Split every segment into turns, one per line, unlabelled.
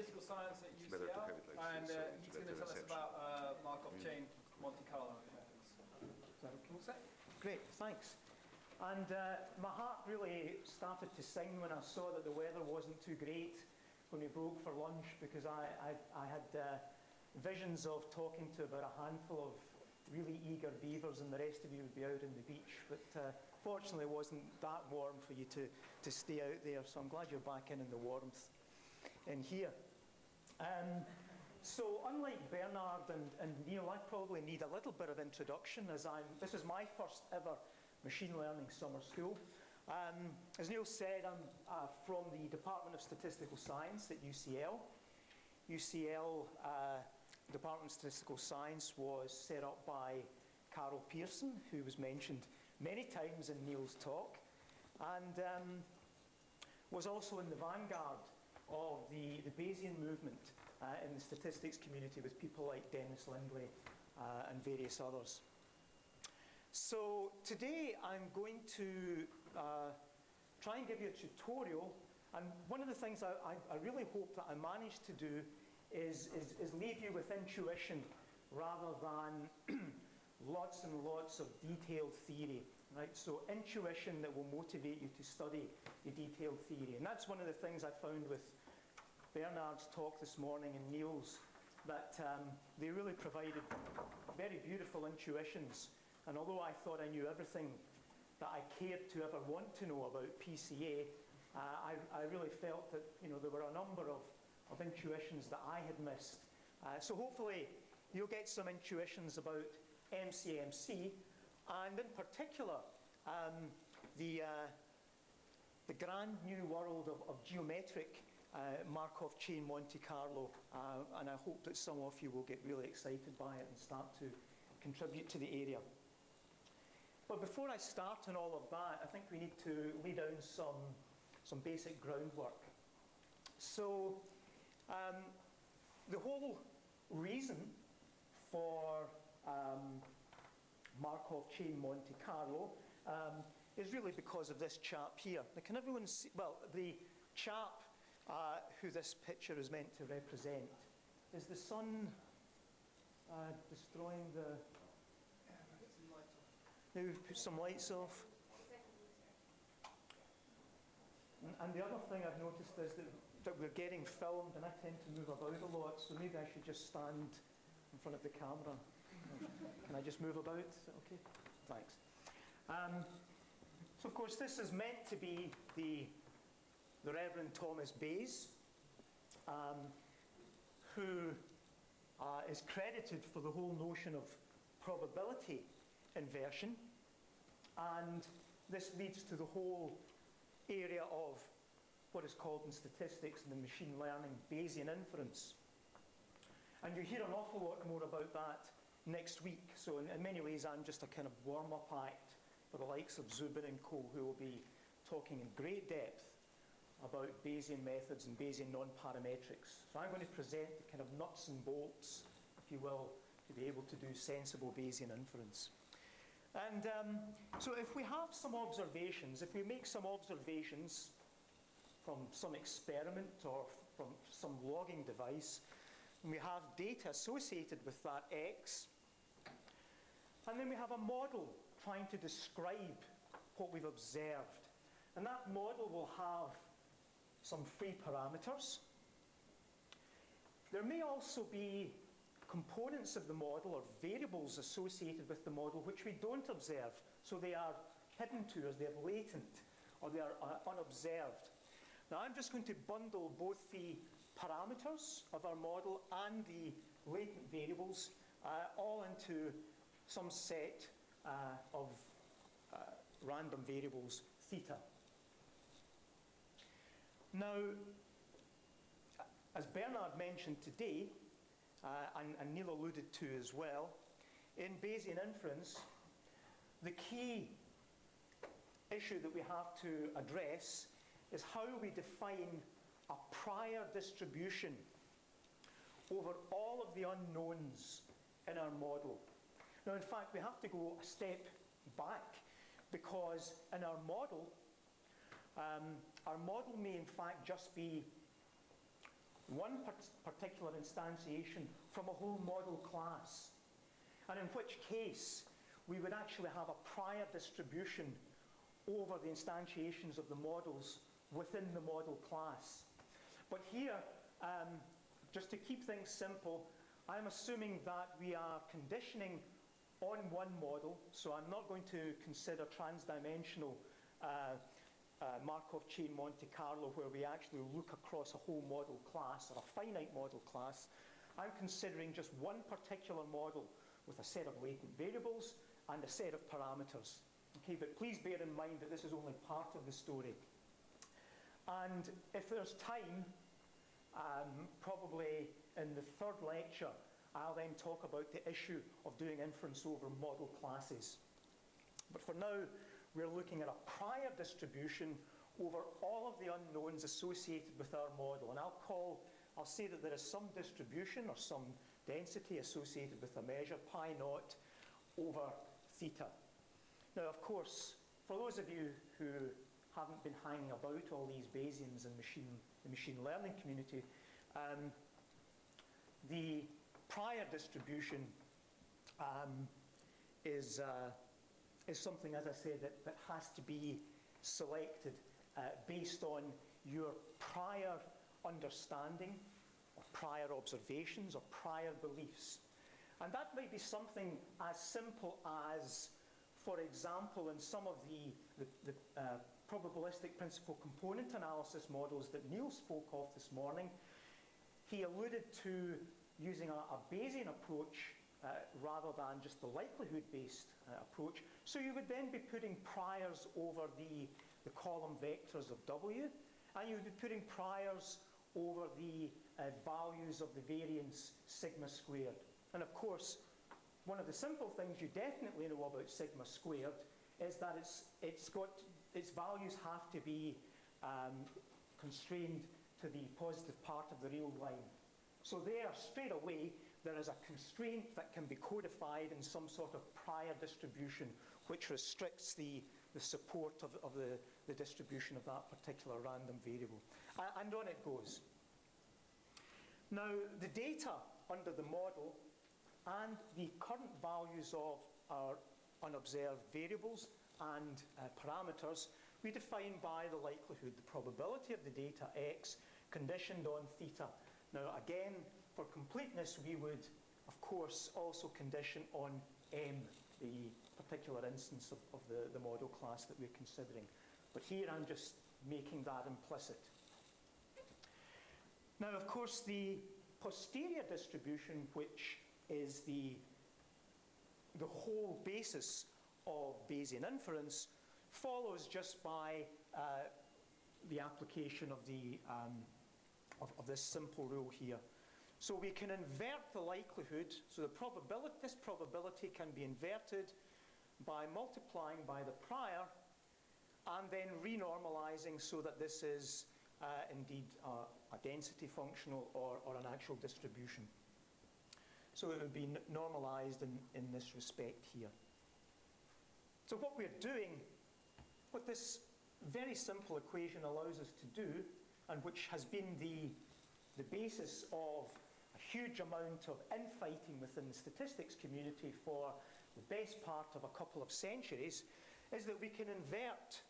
statistical science at UCL, and he's going to tell us about Markov Chain Monte Carlo.
Great, thanks. And my heart really started to sing when I saw that the weather wasn't too great when we broke for lunch, because I had visions of talking to about a handful of really eager beavers, and the rest of you would be out on the beach. But fortunately, it wasn't that warm for you to stay out there, so I'm glad you're back in the warmth in here. So unlike Bernard and Neil, I probably need a little bit of introduction, as this is my first ever machine learning summer school. As Neil said, I'm from the Department of Statistical Science at UCL. UCL Department of Statistical Science was set up by Carol Pearson, who was mentioned many times in Neil's talk, and was also in the vanguard of the Bayesian movement in the statistics community, with people like Dennis Lindley and various others. So today I'm going to try and give you a tutorial, and one of the things I really hope that I manage to do is leave you with intuition rather than lots and lots of detailed theory, right? So intuition that will motivate you to study the detailed theory. And that's one of the things I found with Bernard's talk this morning and Neil's, that they really provided very beautiful intuitions. And although I thought I knew everything that I cared to ever want to know about PCA, I really felt that there were a number of intuitions that I had missed. So hopefully you'll get some intuitions about MCMC, and in particular the grand new world of geometric Markov Chain Monte Carlo, and I hope that some of you will get really excited by it and start to contribute to the area. But before I start on all of that, I think we need to lay down some basic groundwork. So the whole reason for Markov Chain Monte Carlo is really because of this chap here. Now, can everyone see? Well, the chap who this picture is meant to represent. Is the sun destroying the... Now we've put some lights off. And the other thing I've noticed is that we're getting filmed, and I tend to move about a lot, so maybe I should just stand in front of the camera. Can I just move about? Is that okay? Thanks. So of course this is meant to be the Reverend Thomas Bayes, who is credited for the whole notion of probability inversion, and this leads to the whole area of what is called in statistics and in machine learning Bayesian inference. And you'll hear an awful lot more about that next week. So in many ways I'm just a kind of warm-up act for the likes of Zubin and co, who will be talking in great depth about Bayesian methods and Bayesian non-parametrics. So I'm going to present the kind of nuts and bolts, if you will, to be able to do sensible Bayesian inference. And so if we have some observations, if we make some observations from some experiment or from some logging device, and we have data associated with that X, and then we have a model trying to describe what we've observed. And that model will have some free parameters. There may also be components of the model or variables associated with the model which we don't observe. So they are hidden to us, they're latent, or they are unobserved. Now I'm just going to bundle both the parameters of our model and the latent variables all into some set of random variables, theta. Now, as Bernard mentioned today, and Neil alluded to as well, in Bayesian inference, the key issue that we have to address is how we define a prior distribution over all of the unknowns in our model. Now, in fact, we have to go a step back, because in our model may in fact just be one particular instantiation from a whole model class, and in which case we would actually have a prior distribution over the instantiations of the models within the model class. But here, just to keep things simple, I'm assuming that we are conditioning on one model, so I'm not going to consider transdimensional Markov Chain Monte Carlo, where we actually look across a whole model class, or a finite model class. I'm considering just one particular model with a set of latent variables and a set of parameters. Okay, but please bear in mind that this is only part of the story. And if there's time, probably in the third lecture, I'll then talk about the issue of doing inference over model classes. But for now, we're looking at a prior distribution over all of the unknowns associated with our model. And I'll say that there is some distribution or some density associated with a measure, pi naught over theta. Now, of course, for those of you who haven't been hanging about all these Bayesians in the machine learning community, the prior distribution is something, as I said, that has to be selected based on your prior understanding, or prior observations, or prior beliefs. And that might be something as simple as, for example, in some of the probabilistic principal component analysis models that Neil spoke of this morning, he alluded to using a Bayesian approach rather than just the likelihood-based approach. So you would then be putting priors over the column vectors of W, and you would be putting priors over the values of the variance sigma squared. And of course, one of the simple things you definitely know about sigma squared is that its values have to be constrained to the positive part of the real line. So there, straight away, there is a constraint that can be codified in some sort of prior distribution which restricts the support of the distribution of that particular random variable. And on it goes. Now, the data under the model and the current values of our unobserved variables and parameters we define by the likelihood, the probability of the data x conditioned on theta. Now, again, for completeness, we would, of course, also condition on M, the particular instance of the model class that we're considering. But here I'm just making that implicit. Now, of course, the posterior distribution, which is the whole basis of Bayesian inference, follows just by the application of this simple rule here. So we can invert the likelihood, so this probability can be inverted by multiplying by the prior and then renormalizing so that this is indeed a density functional or an actual distribution. So it would be normalized in this respect here. So what we're doing, what this very simple equation allows us to do, and which has been the basis of a huge amount of infighting within the statistics community for the best part of a couple of centuries, is that we can invert,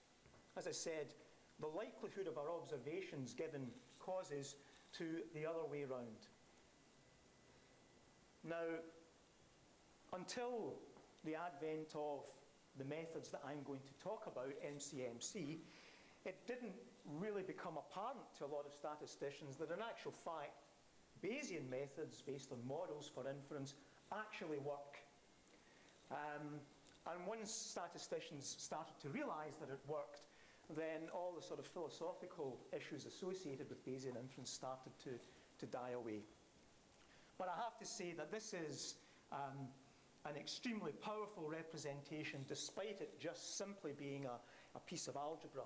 as I said, the likelihood of our observations given causes to the other way round. Now, until the advent of the methods that I'm going to talk about, MCMC, it didn't really become apparent to a lot of statisticians that in actual fact, Bayesian methods based on models for inference actually work. And once statisticians started to realize that it worked, then all the sort of philosophical issues associated with Bayesian inference started to die away. But I have to say that this is an extremely powerful representation, despite it just simply being a piece of algebra.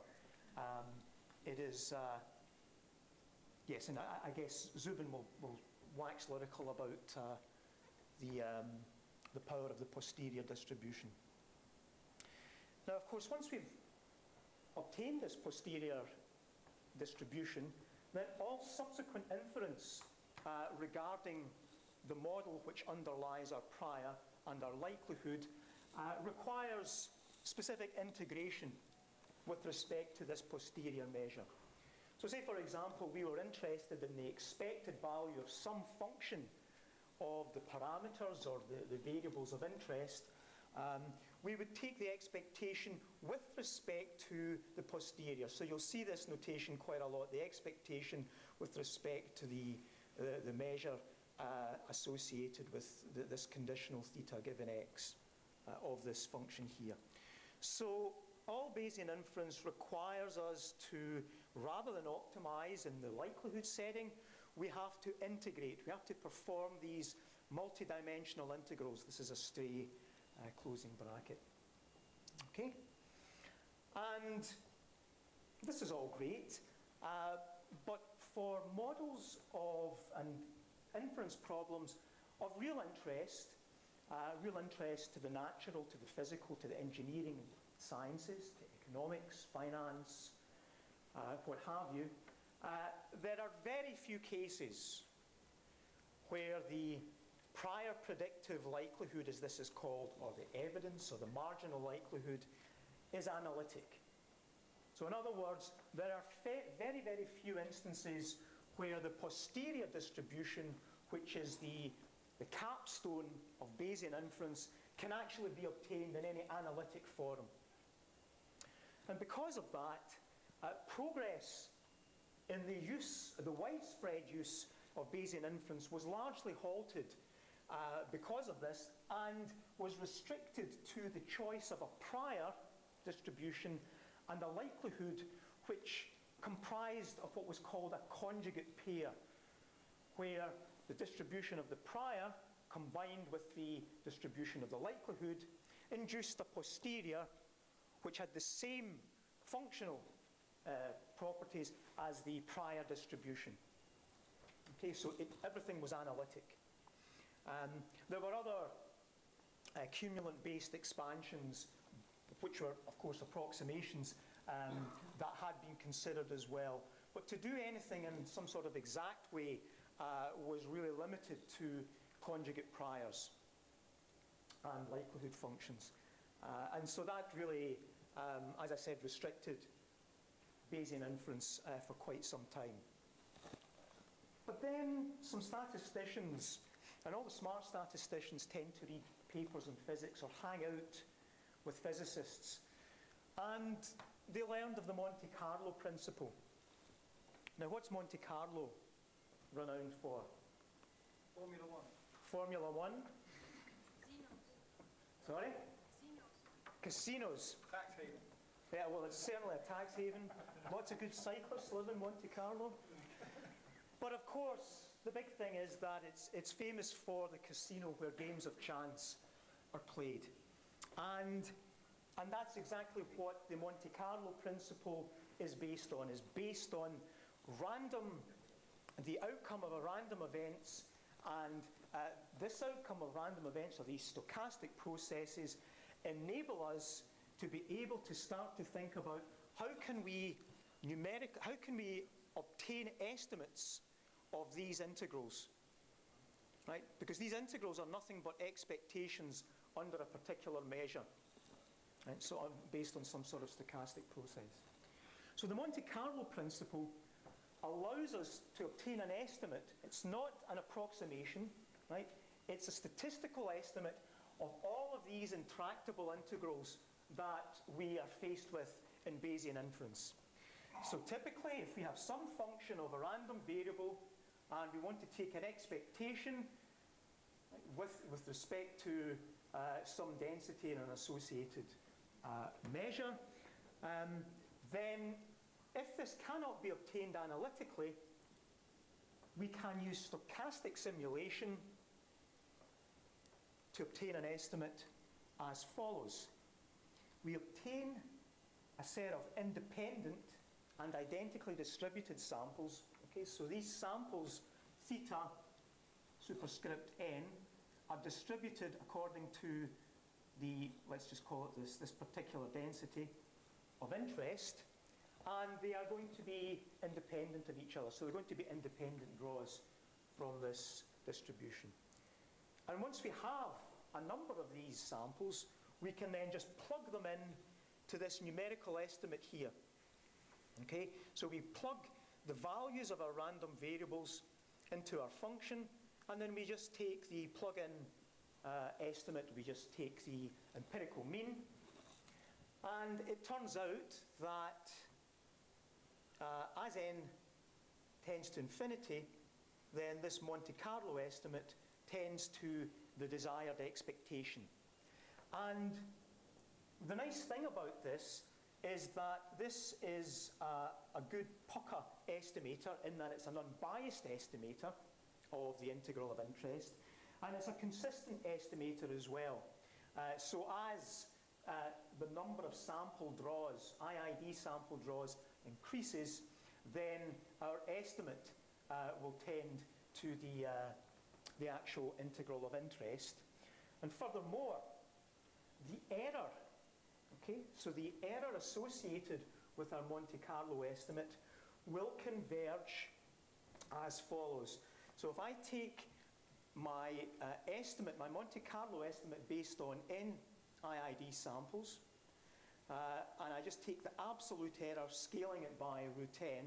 It is, yes, and I guess Zubin will wax lyrical about the power of the posterior distribution. Now, of course, once we've obtained this posterior distribution, then all subsequent inference regarding the model which underlies our prior and our likelihood requires specific integration with respect to this posterior measure. So say, for example, we were interested in the expected value of some function of the parameters or the variables of interest. We would take the expectation with respect to the posterior. So you'll see this notation quite a lot, the expectation with respect to the measure associated with this conditional theta given x of this function here. So all Bayesian inference requires us to, rather than optimize in the likelihood setting, we have to integrate. We have to perform these multidimensional integrals. This is a stray closing bracket. Okay? And this is all great, but for models of and inference problems of real interest to the natural, to the physical, to the engineering sciences, to economics, finance, what have you, there are very few cases where the prior predictive likelihood, as this is called, or the evidence or the marginal likelihood, is analytic. So in other words, there are very, very few instances where the posterior distribution, which is the capstone of Bayesian inference, can actually be obtained in any analytic form. And because of that, progress in the widespread use of Bayesian inference was largely halted because of this, and was restricted to the choice of a prior distribution and a likelihood which comprised of what was called a conjugate pair, where the distribution of the prior combined with the distribution of the likelihood induced a posterior which had the same functional properties as the prior distribution. Okay, so everything was analytic. There were other cumulant-based expansions, which were, of course, approximations that had been considered as well. But to do anything in some sort of exact way was really limited to conjugate priors and likelihood functions. And so that really, as I said, restricted Bayesian inference for quite some time. But then some statisticians, and all the smart statisticians tend to read papers in physics or hang out with physicists, and they learned of the Monte Carlo principle. Now, what's Monte Carlo renowned for?
Formula One.
Formula One?
Casinos.
Sorry?
Casinos.
Casinos.
Tax haven.
Yeah, well, it's certainly a tax haven. Lots of good cyclists live in Monte Carlo. But of course, the big thing is that it's famous for the casino where games of chance are played. And that's exactly what the Monte Carlo principle is based on the outcome of a random events, and this outcome of random events, or these stochastic processes, enable us to be able to start to think about how can we obtain estimates of these integrals, right? Because these integrals are nothing but expectations under a particular measure, right? So based on some sort of stochastic process. So the Monte Carlo principle allows us to obtain an estimate. It's not an approximation, right? It's a statistical estimate of all of these intractable integrals that we are faced with in Bayesian inference. So typically, if we have some function of a random variable and we want to take an expectation with respect to some density and an associated measure, then if this cannot be obtained analytically, we can use stochastic simulation to obtain an estimate as follows. We obtain a set of independent and identically distributed samples. Okay, so these samples, theta superscript n, are distributed according to the, let's just call it this particular density of interest. and they are going to be independent of each other. So they're going to be independent draws from this distribution. And once we have a number of these samples, we can then just plug them in to this numerical estimate here. Okay, so we plug the values of our random variables into our function, and then we just take the plug-in estimate, we just take the empirical mean, and it turns out that as n tends to infinity, then this Monte Carlo estimate tends to the desired expectation. And the nice thing about this is that this is a good pucker estimator in that it's an unbiased estimator of the integral of interest, and it's a consistent estimator as well. So as the number of sample draws, IID sample draws, increases, then our estimate will tend to the actual integral of interest. And furthermore, the error, okay, so the error associated with our Monte Carlo estimate will converge as follows. So if I take my estimate, my Monte Carlo estimate based on n IID samples, and I just take the absolute error, scaling it by root n,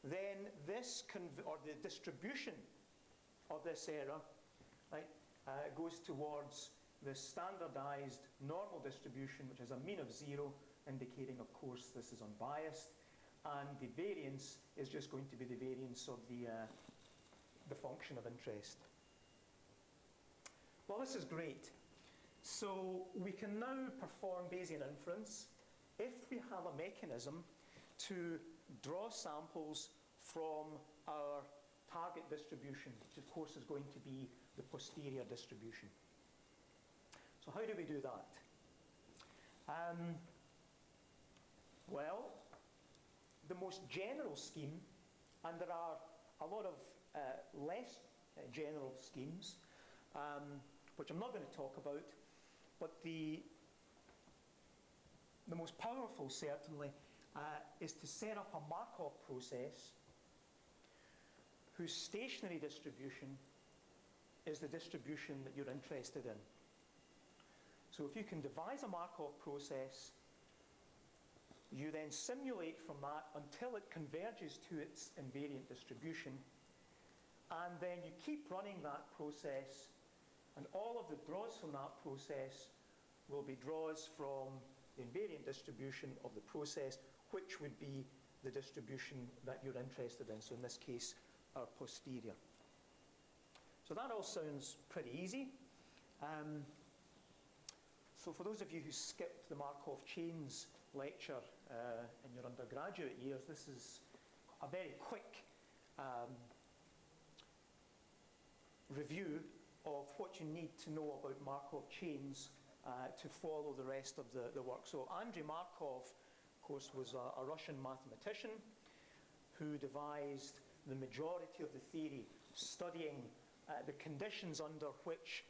then this, or the distribution of this error, right, goes towards the standardized normal distribution, which has a mean of 0, indicating, of course, this is unbiased, and the variance is just going to be the variance of the function of interest. Well, this is great. So we can now perform Bayesian inference if we have a mechanism to draw samples from our target distribution, which of course is going to be the posterior distribution. So how do we do that? Well, the most general scheme, and there are a lot of less general schemes, which I'm not going to talk about, but the most powerful, certainly, is to set up a Markov process whose stationary distribution is the distribution that you're interested in. So if you can devise a Markov process, you then simulate from that until it converges to its invariant distribution, and then you keep running that process, and all of the draws from that process will be draws from the invariant distribution of the process, which would be the distribution that you're interested in. So in this case, our posterior. So that all sounds pretty easy. So for those of you who skipped the Markov chains lecture in your undergraduate years, this is a very quick review of what you need to know about Markov chains to follow the rest of the work. So Andrei Markov, of course, was a Russian mathematician who devised the majority of the theory, studying the conditions under which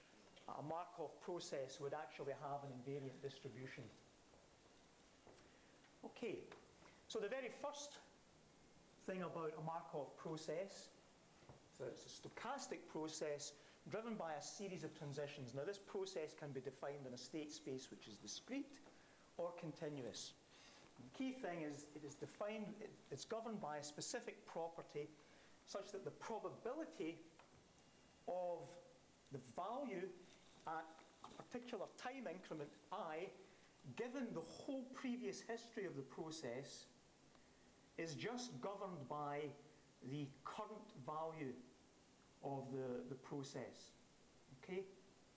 a Markov process would actually have an invariant distribution. Okay, so the very first thing about a Markov process, so it's a stochastic process driven by a series of transitions. Now this process can be defined in a state space which is discrete or continuous. And the key thing is it is defined, it's governed by a specific property such that the probability of the value at a particular time increment I, given the whole previous history of the process, is just governed by the current value of the process. Okay?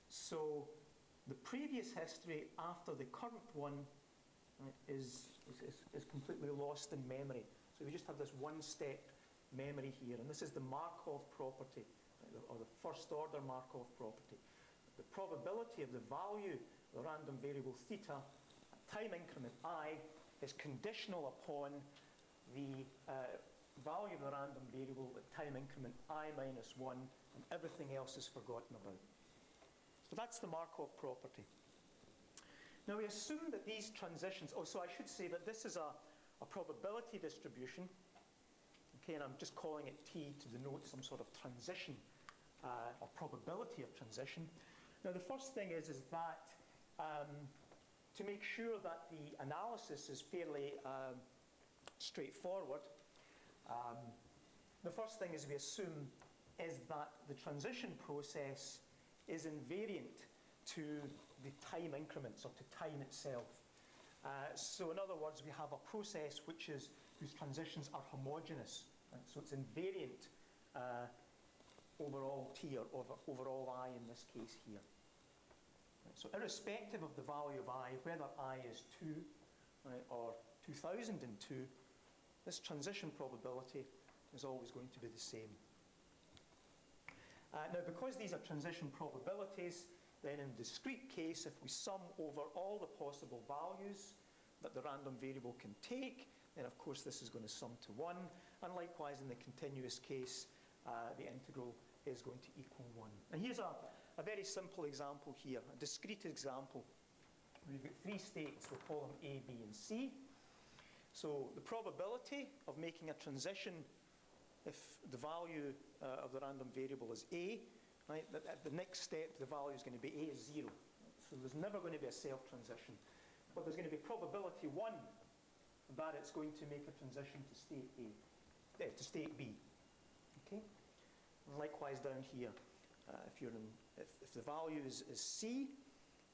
So the previous history after the current one, right, is completely lost in memory. So we just have this one-step memory here, and this is the Markov property, right, or the first order Markov property. The probability of the value of the random variable theta at time increment I is conditional upon the value of the random variable at time increment I minus 1, and everything else is forgotten about. So that's the Markov property. Now we assume that these transitions, so I should say that this is a a probability distribution, okay, and I'm just calling it T to denote some sort of transition or probability of transition. Now the first thing is that to make sure that the analysis is fairly straightforward, the first thing is we assume is that the transition process is invariant to the time increments or to time itself. So in other words, we have a process whose transitions are homogeneous, right? So it's invariant overall T or overall I in this case here. Right? So irrespective of the value of I, whether I is 2, right, or 2002, this transition probability is always going to be the same. Now, because these are transition probabilities, then in the discrete case, if we sum over all the possible values that the random variable can take, then of course this is going to sum to 1. And likewise in the continuous case, the integral is going to equal 1. And here's a very simple example here, a discrete example. We've got 3 states, we'll call them A, B, and C. So the probability of making a transition if the value of the random variable is A, right, at the next step the value is going to be A is 0. So there's never going to be a self-transition. But there's going to be probability 1 that it's going to make a transition to state A, to state B. Okay? And likewise down here, if the value is C,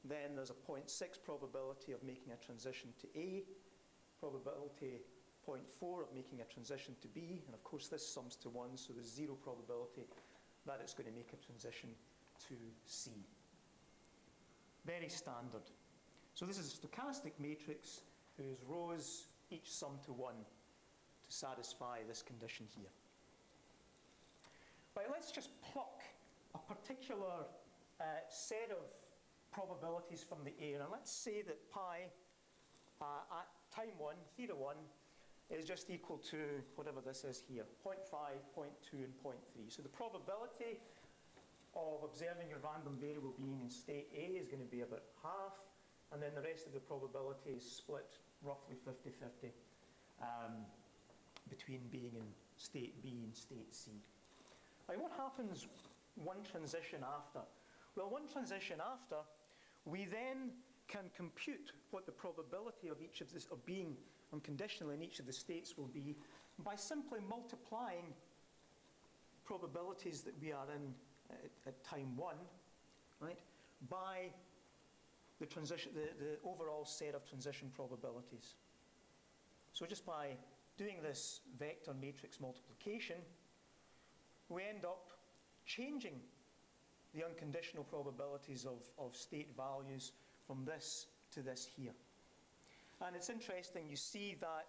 then there's a 0.6 probability of making a transition to A, probability 0.4 of making a transition to B, and of course this sums to 1, so there's 0 probability that it's going to make a transition to C. Very standard. So this is a stochastic matrix whose rows each sum to 1 to satisfy this condition here. Right, let's just pluck a particular set of probabilities from the A, and let's say that pi at time 1, theta 1, is just equal to whatever this is here, 0.5, 0.2, and 0.3. So the probability of observing your random variable being in state A is going to be about half, and then the rest of the probability is split roughly 50-50 between being in state B and state C. Now, what happens one transition after? Well, one transition after, we then can compute what the probability of each of this, of being unconditional in each of the states will be by simply multiplying probabilities that we are in at time 1, right, by the overall set of transition probabilities. So just by doing this vector matrix multiplication, we end up changing the unconditional probabilities of state values from this to this here. And it's interesting, you see that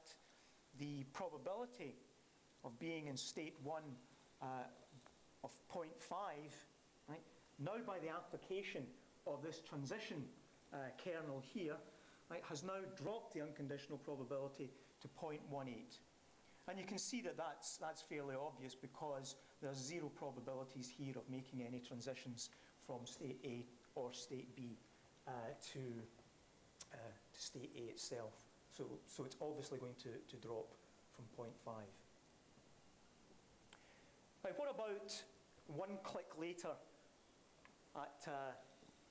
the probability of being in state 1 of 0.5, right, now by the application of this transition kernel here, right, has now dropped the unconditional probability to 0.18. And you can see that that's fairly obvious because there's 0 probabilities here of making any transitions from state A or state B to state A itself. So it's obviously going to drop from 0.5. Right, what about 1 click later at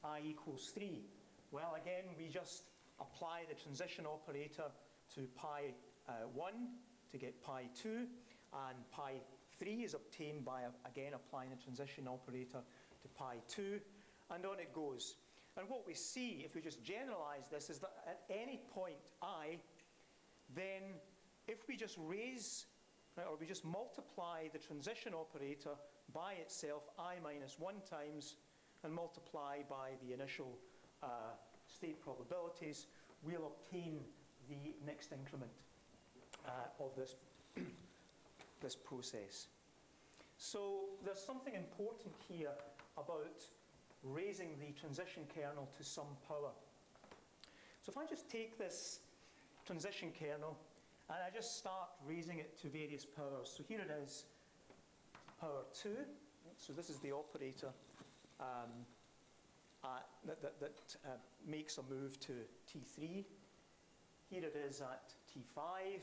I equals 3? Well, again, we just apply the transition operator to pi 1 to get pi 2, and pi 3 is obtained by, again, applying the transition operator to pi 2, and on it goes. And what we see, if we just generalize this, is that at any point I, then if we just raise, right, or we just multiply the transition operator by itself, I minus 1 times, and multiply by the initial state probabilities, we'll obtain the next increment of this, this process. So there's something important here about raising the transition kernel to some power. So if I just take this transition kernel and I just start raising it to various powers. So here it is, power 2. So this is the operator that makes a move to T3. Here it is at T5,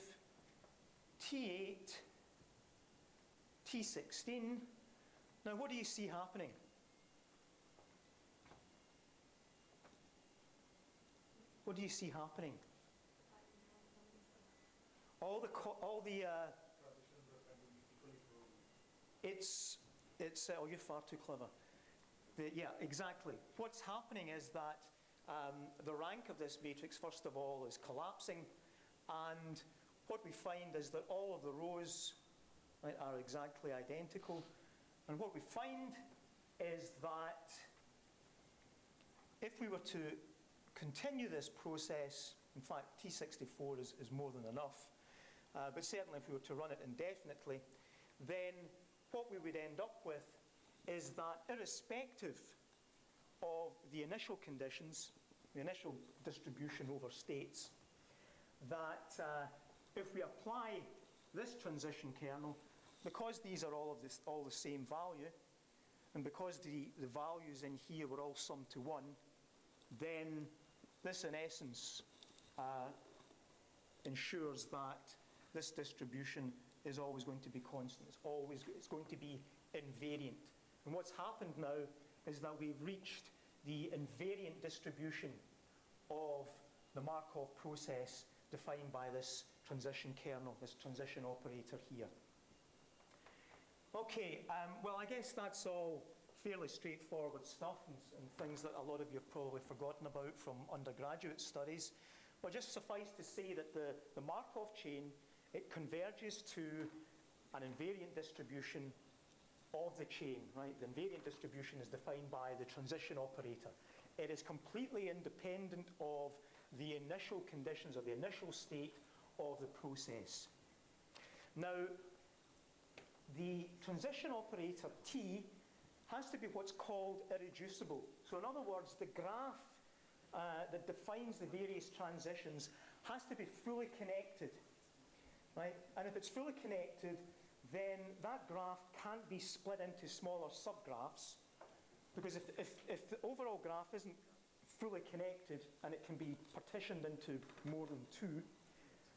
T8, T16. Now, what do you see happening? What do you see happening? Oh, you're far too clever. Yeah, exactly. What's happening is that the rank of this matrix, first of all, is collapsing, and what we find is that all of the rows, right, are exactly identical. And what we find is that if we were to continue this process, in fact, T64 is more than enough, but certainly if we were to run it indefinitely, then what we would end up with is that irrespective of the initial conditions, the initial distribution over states, that if we apply this transition kernel, because these are all the same value, and because the values in here were all summed to 1, then this in essence ensures that this distribution is always going to be constant. It's going to be invariant. And what's happened now is that we've reached the invariant distribution of the Markov process defined by this transition kernel, this transition operator here. Okay, well, I guess that's all fairly straightforward stuff and things that a lot of you have probably forgotten about from undergraduate studies. But just suffice to say that the Markov chain, it converges to an invariant distribution of the chain, right? The invariant distribution is defined by the transition operator. It is completely independent of the initial conditions or the initial state of the process. Now, the transition operator T has to be what's called irreducible. So in other words, the graph that defines the various transitions has to be fully connected, right? And if it's fully connected, then that graph can't be split into smaller subgraphs, because if the overall graph isn't fully connected and it can be partitioned into more than 2,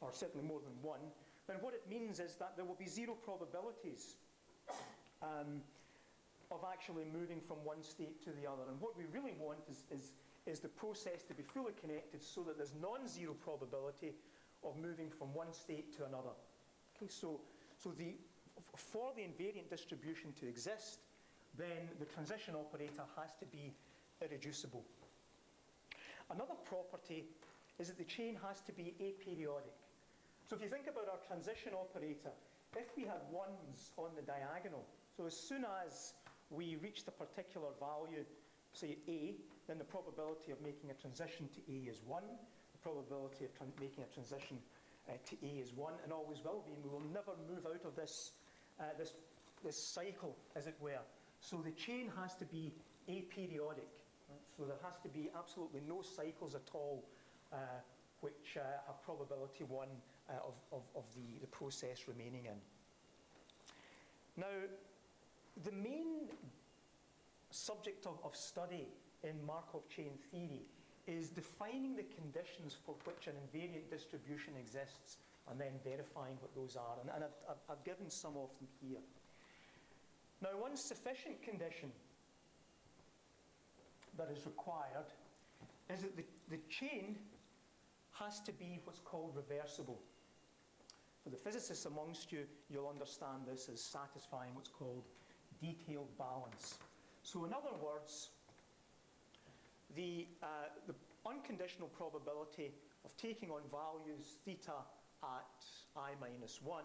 or certainly more than 1, then what it means is that there will be 0 probabilities of actually moving from one state to the other. And what we really want is the process to be fully connected so that there's non-zero probability of moving from one state to another. Okay, so for the invariant distribution to exist, then the transition operator has to be irreducible. Another property is that the chain has to be aperiodic. So if you think about our transition operator, if we had 1s on the diagonal, so as soon as we reached a particular value, say A, then the probability of making a transition to A is 1. The probability of making a transition to A is 1, and always will be. We will never move out of this cycle, as it were. So the chain has to be aperiodic. Right? So there has to be absolutely no cycles at all which have probability 1 of the process remaining in. Now, the main subject of study in Markov chain theory is defining the conditions for which an invariant distribution exists and then verifying what those are. And I've given some of them here. Now, one sufficient condition that is required is that the chain has to be what's called reversible. For the physicists amongst you, you'll understand this as satisfying what's called detailed balance. So in other words, the unconditional probability of taking on values theta at I minus 1,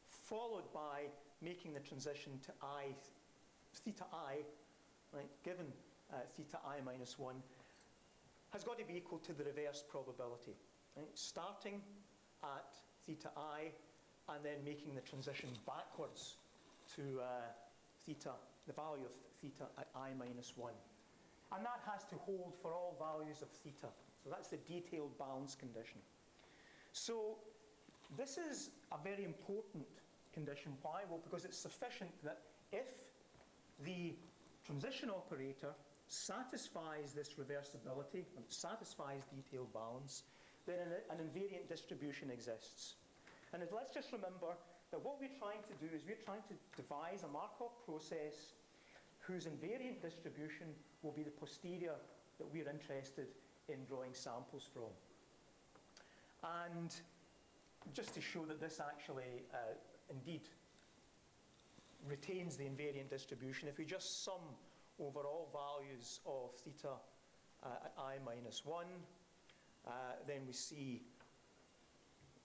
followed by making the transition to theta I, right, given theta I minus 1, has got to be equal to the reverse probability. Right? Starting at theta I and then making the transition backwards to the value of theta at I minus 1. And that has to hold for all values of theta. So that's the detailed balance condition. So this is a very important condition. Why? Well, because it's sufficient that if the transition operator satisfies this reversibility, and satisfies detailed balance, then an invariant distribution exists. And let's just remember that what we're trying to do is we're trying to devise a Markov process whose invariant distribution will be the posterior that we're interested in drawing samples from. And just to show that this actually indeed retains the invariant distribution, if we just sum over all values of theta at I minus 1, then we see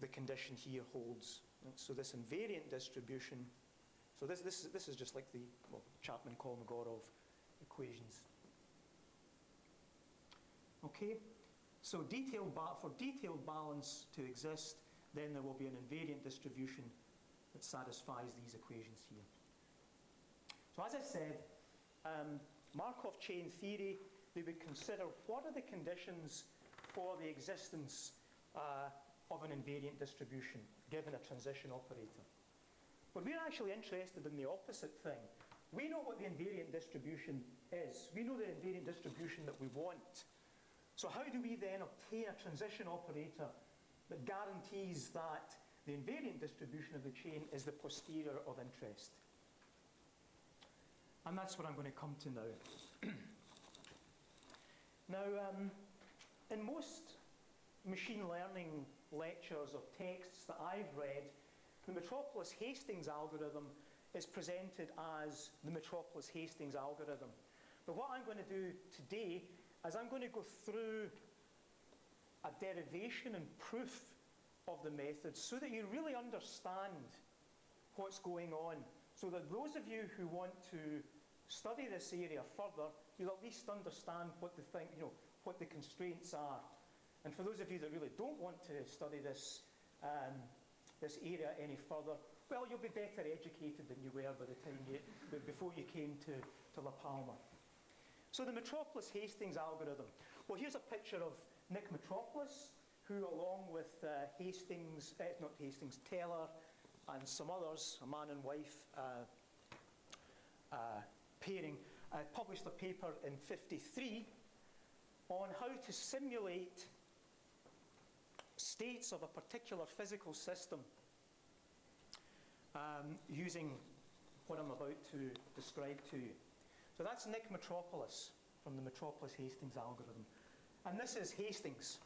the condition here holds. So this invariant distribution, so this is just like the Chapman-Kolmogorov equations. Okay, so for detailed balance to exist, then there will be an invariant distribution that satisfies these equations here. So as I said, Markov chain theory, they would consider what are the conditions for the existence of an invariant distribution given a transition operator. But we're actually interested in the opposite thing. We know what the invariant distribution is. We know the invariant distribution that we want. So how do we then obtain a transition operator that guarantees that the invariant distribution of the chain is the posterior of interest? And that's what I'm going to come to now. Now, in most machine learning lectures or texts that I've read, the Metropolis-Hastings algorithm is presented as the Metropolis-Hastings algorithm. But what I'm going to do today is I'm going to go through a derivation and proof of the method so that you really understand what's going on, so that those of you who want to study this area further, you'll at least understand what what the constraints are. And for those of you that really don't want to study this area any further, well, you'll be better educated than you were by the time before you came to La Palma. So the Metropolis-Hastings algorithm. Well, here's a picture of Nick Metropolis, who along with Taylor and some others, a man and wife pairing, published a paper in '53 on how to simulate states of a particular physical system using what I'm about to describe to you. So that's Nick Metropolis from the Metropolis-Hastings algorithm. And this is Hastings.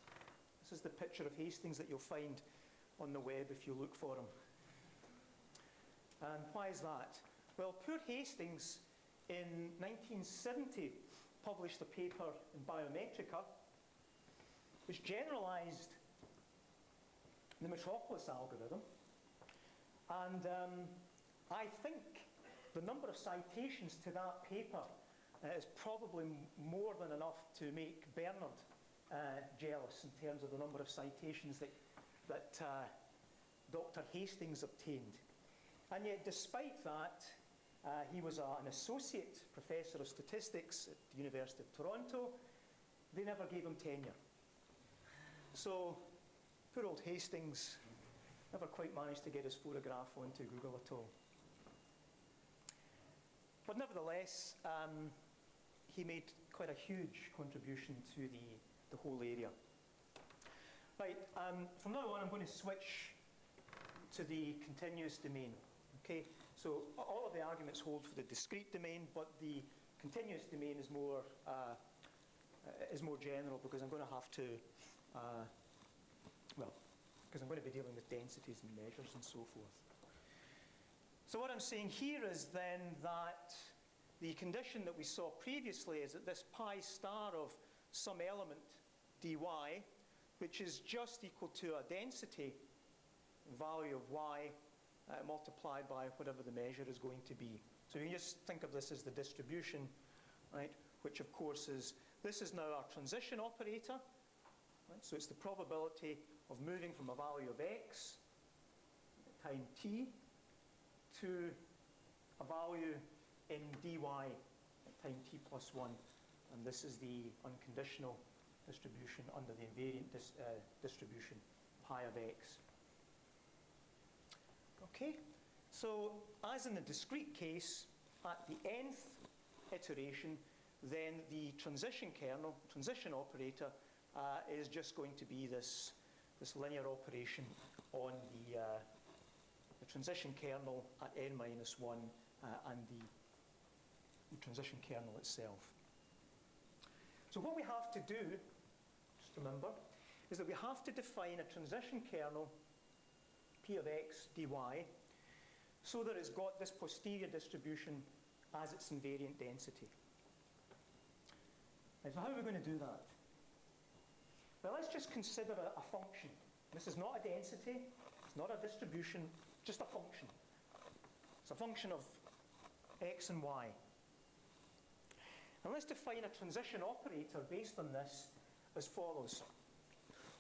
This is the picture of Hastings that you'll find on the web if you look for him. And why is that? Well, poor Hastings in 1970 published a paper in Biometrica which generalized the Metropolis algorithm. And I think the number of citations to that paper is probably more than enough to make Bernard jealous in terms of the number of citations that Dr. Hastings obtained. And yet, despite that, he was an associate professor of statistics at the University of Toronto. They never gave him tenure. So, poor old Hastings never quite managed to get his photograph onto Google at all. But nevertheless, he made quite a huge contribution to the whole area. Right, from now on I'm going to switch to the continuous domain. Okay, so all of the arguments hold for the discrete domain, but the continuous domain is more general, because I'm going to have to, because I'm going to be dealing with densities and measures and so forth. So what I'm saying here is then that the condition that we saw previously is that this pi star of some element dy, which is just equal to a density value of y multiplied by whatever the measure is going to be. So you just think of this as the distribution, right? Which of course this is now our transition operator, right? So it's the probability of moving from a value of x at time t to a value in dy at time t plus 1. And this is the unconditional distribution under the invariant distribution, pi of x. Okay, so as in the discrete case, at the nth iteration, then the transition kernel, transition operator, is just going to be this this linear operation on the transition kernel at n minus 1 and the transition kernel itself. So what we have to do, just remember, is that we have to define a transition kernel, p of x dy, so that it's got this posterior distribution as its invariant density. Right, so how are we going to do that? Well, let's just consider a function. This is not a density, it's not a distribution, just a function. It's a function of x and y. And let's define a transition operator based on this as follows.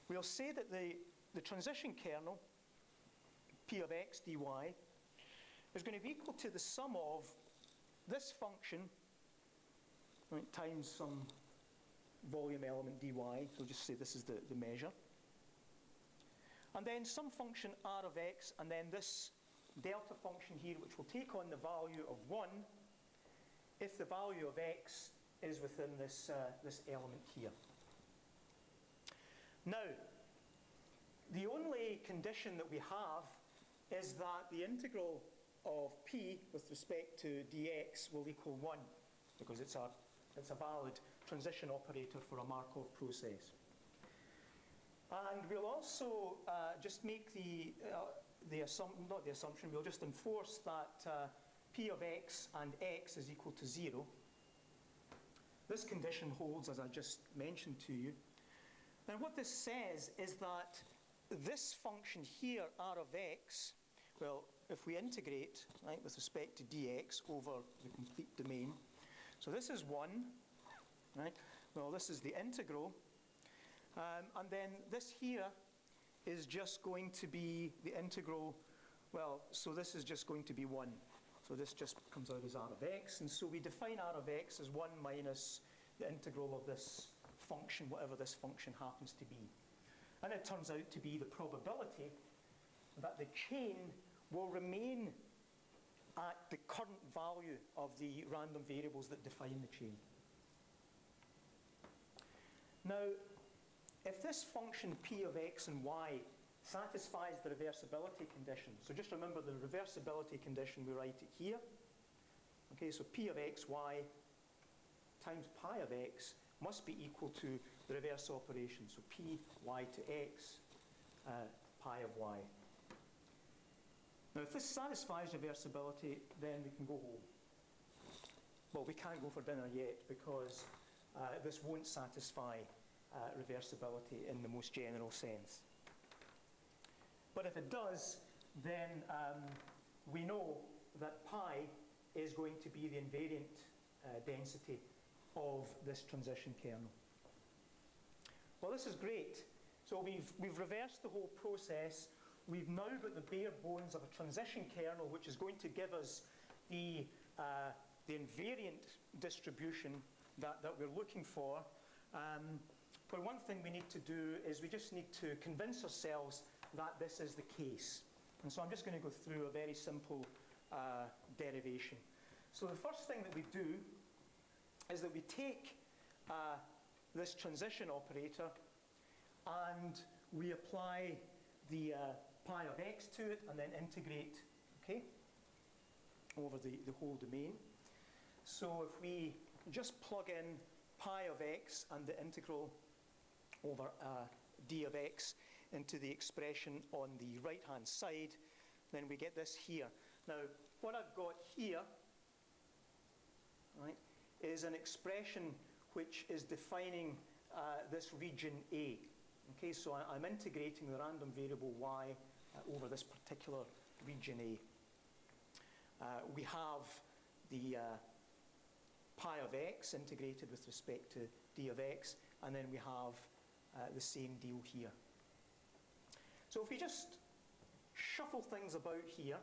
We'll say that the transition kernel, p of x dy, is going to be equal to the sum of this function, right, times some volume element dy. So just say this is the measure. And then some function r of x, and then this delta function here, which will take on the value of 1 if the value of x is within this element here. Now, the only condition that we have is that the integral of p with respect to dx will equal 1, because it's a valid transition operator for a Markov process. And we'll also just make we'll just enforce that p of x and x is equal to 0. This condition holds, as I just mentioned to you. And what this says is that this function here, r of x, well, if we integrate, right, with respect to dx over the complete domain, so this is 1, right? Well, this is the integral. And then this here is just going to be the integral, well, so this is just going to be 1. So this just comes out as r of x. And so we define r of x as 1 minus the integral of this function, whatever this function happens to be. And it turns out to be the probability that the chain will remain at the current value of the random variables that define the chain. Now, if this function p of x and y satisfies the reversibility condition, so just remember the reversibility condition, we write it here. Okay, so p of x, y times pi of x must be equal to the reverse operation. So p y to x, pi of y. Now, if this satisfies reversibility, then we can go home. Well, we can't go for dinner yet because this won't satisfy reversibility in the most general sense. But if it does, then we know that pi is going to be the invariant density of this transition kernel. Well, this is great. So we've reversed the whole process. We've now got the bare bones of a transition kernel, which is going to give us the invariant distribution that we're looking for. But one thing we need to do is we just need to convince ourselves that this is the case. And so I'm just going to go through a very simple derivation. So the first thing that we do is that we take this transition operator and we apply the pi of x to it and then integrate, okay, over the whole domain. So if we just plug in pi of x and the integral over d of x into the expression on the right-hand side, then we get this here. Now, what I've got here, right, is an expression which is defining this region A. Okay, so I'm integrating the random variable y over this particular region A. We have the pi of x integrated with respect to d of x, and then we have the same deal here. So if we just shuffle things about here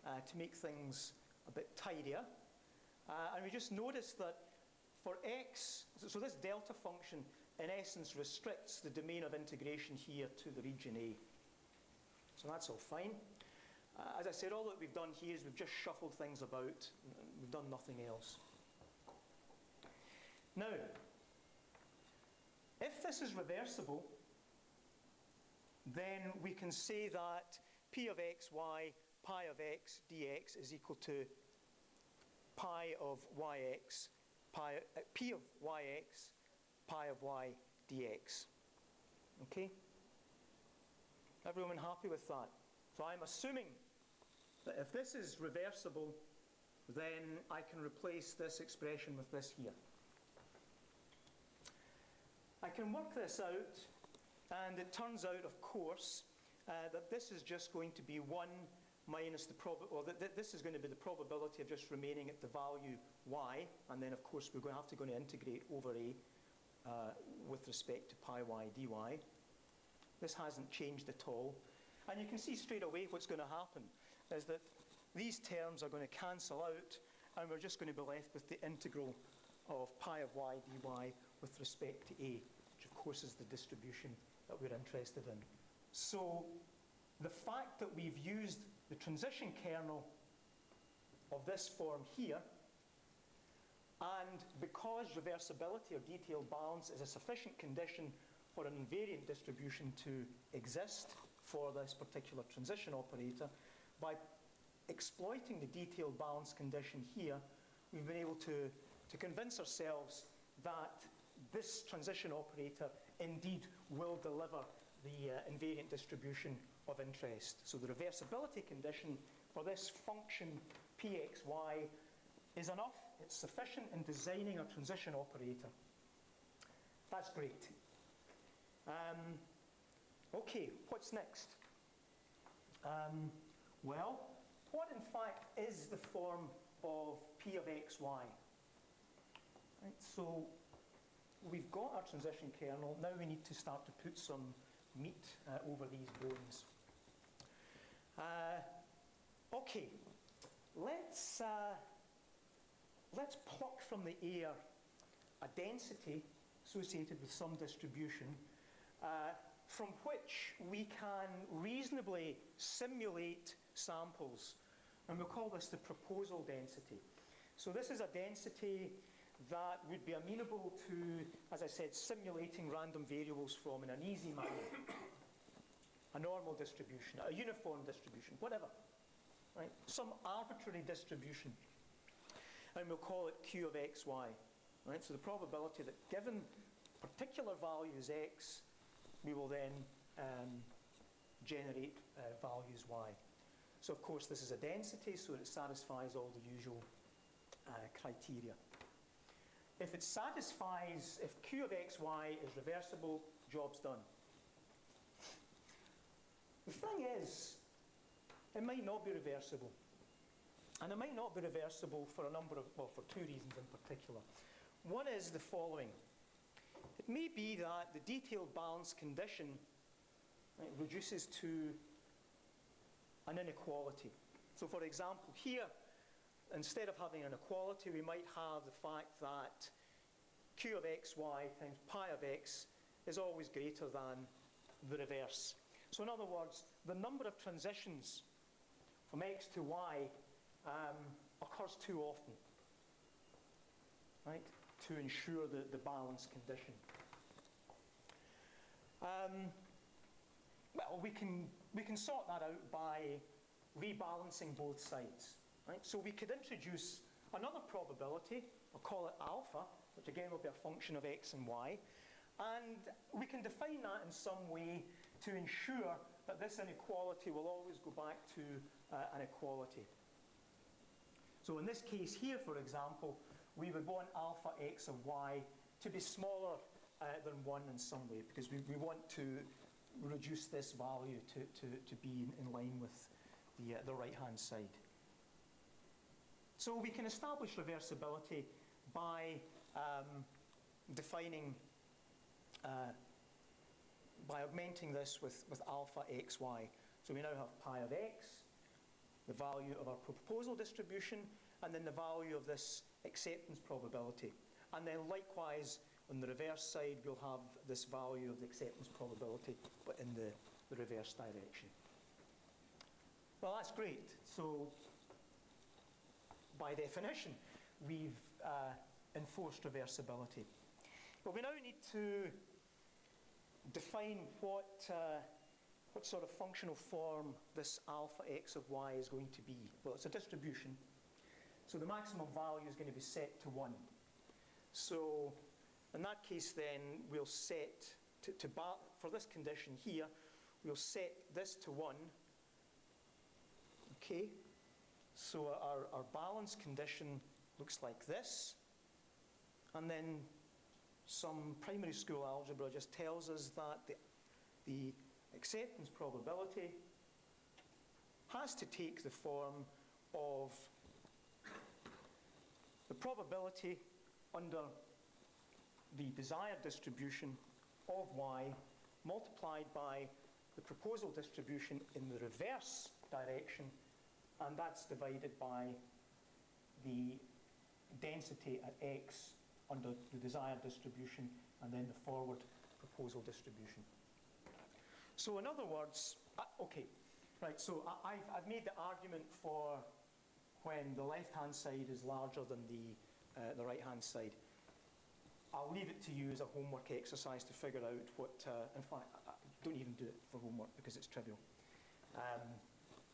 to make things a bit tidier, and we just notice that for x, so this delta function in essence restricts the domain of integration here to the region A. So that's all fine. As I said, all that we've done here is we've just shuffled things about. We've done nothing else. Now, if this is reversible, then we can say that p of xy, pi of x dx is equal to pi of yx, p of yx, pi of y dx. Okay? Everyone happy with that? So I'm assuming that if this is reversible, then I can replace this expression with this here. I can work this out, and it turns out, of course, that this is just going to be 1 minus the this is going to be the probability of just remaining at the value y, and then of course we're going to have to integrate over a with respect to pi y dy. This hasn't changed at all, and you can see straight away what's going to happen is that these terms are going to cancel out, and we're just going to be left with the integral of pi of y dy with respect to a, which of course is the distribution that we're interested in. So the fact that we've used the transition kernel of this form here, and because reversibility or detailed balance is a sufficient condition for an invariant distribution to exist for this particular transition operator, by exploiting the detailed balance condition here, we've been able to convince ourselves that this transition operator indeed will deliver the invariant distribution of interest. So the reversibility condition for this function pxy is enough. It's sufficient in designing a transition operator. That's great. Okay, what's next? Well, what in fact is the form of p of xy? Right, so we've got our transition kernel. Now we need to start to put some meat over these bones. Okay, let's pluck from the air a density associated with some distribution from which we can reasonably simulate samples, and we'll call this the proposal density. So this is a density that would be amenable to, as I said, simulating random variables from in an easy manner. A normal distribution, a uniform distribution, whatever. Right? Some arbitrary distribution. And we'll call it Q of xy. Right? So the probability that given particular values x, we will then generate values y. So of course this is a density, so it satisfies all the usual criteria. If it satisfies, if Q of xy is reversible, job's done. The thing is, it might not be reversible. And it might not be reversible for a number of, well, for two reasons in particular. One is the following. It may be that the detailed balance condition reduces to an inequality. So for example, here, instead of having an equality, we might have the fact that Q of xy times pi of x is always greater than the reverse. So in other words, the number of transitions from x to y occurs too often, right, to ensure the balance condition. Well, we can sort that out by rebalancing both sides. Right? So we could introduce another probability, we'll call it alpha, which again will be a function of x and y, and we can define that in some way to ensure that this inequality will always go back to an equality. So in this case here, for example, we would want alpha x of y to be smaller than 1 in some way, because we want to reduce this value to be in line with the right-hand side. So we can establish reversibility by defining, by augmenting this with alpha xy. So we now have pi of x, the value of our proposal distribution, and then the value of this acceptance probability. And then likewise, on the reverse side, we'll have this value of the acceptance probability, but in the reverse direction. Well, that's great. So by definition, we've enforced reversibility. But we now need to define what what sort of functional form this alpha x of y is going to be. Well, it's a distribution, so the maximum value is going to be set to 1. So in that case then, we'll set, for this condition here, we'll set this to 1. Okay, so our balance condition looks like this. And then some primary school algebra just tells us that the acceptance probability has to take the form of the probability under the desired distribution of y multiplied by the proposal distribution in the reverse direction, and that's divided by the density at x under the desired distribution and then the forward proposal distribution. So in other words, okay, right, so I've made the argument for when the left-hand side is larger than the right-hand side. I'll leave it to you as a homework exercise to figure out what, in fact, don't even do it for homework because it's trivial.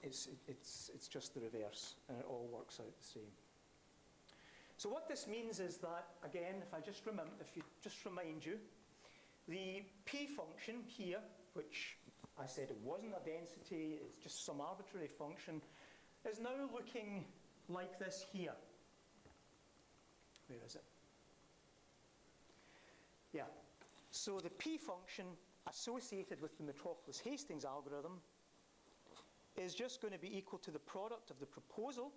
It's just the reverse, and it all works out the same. So what this means is that, again, if you just remind you, the p function here, which I said it wasn't a density, it's just some arbitrary function, is now looking like this here. Where is it? Yeah. So the p function associated with the Metropolis-Hastings algorithm is just going to be equal to the product of the proposal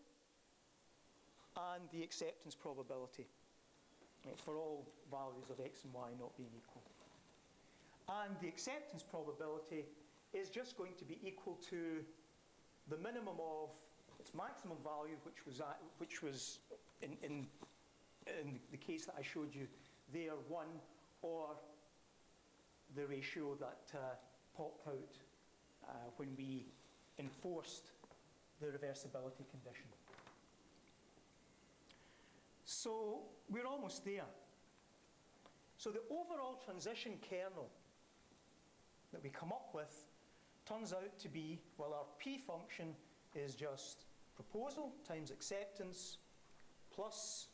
and the acceptance probability, right, for all values of x and y not being equal. And the acceptance probability is just going to be equal to the minimum of its maximum value, which was in the case that I showed you there, 1, or the ratio that popped out when we enforced the reversibility condition. So we're almost there. So the overall transition kernel that we come up with turns out to be, well, our p function is just proposal times acceptance plus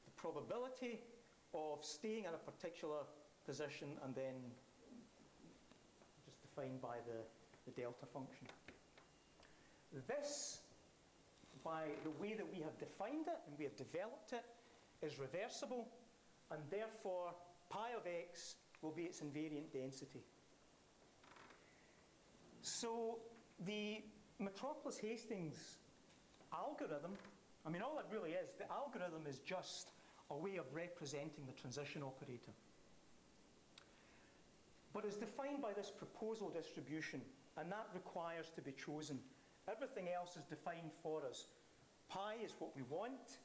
the probability of staying in a particular position and then just defined by the delta function. This, by the way that we have defined it and we have developed it, is reversible, and therefore pi of x will be its invariant density. So the Metropolis-Hastings algorithm, I mean, all it really is, the algorithm is just a way of representing the transition operator. But it's defined by this proposal distribution, and that requires to be chosen. Everything else is defined for us. Pi is what we want.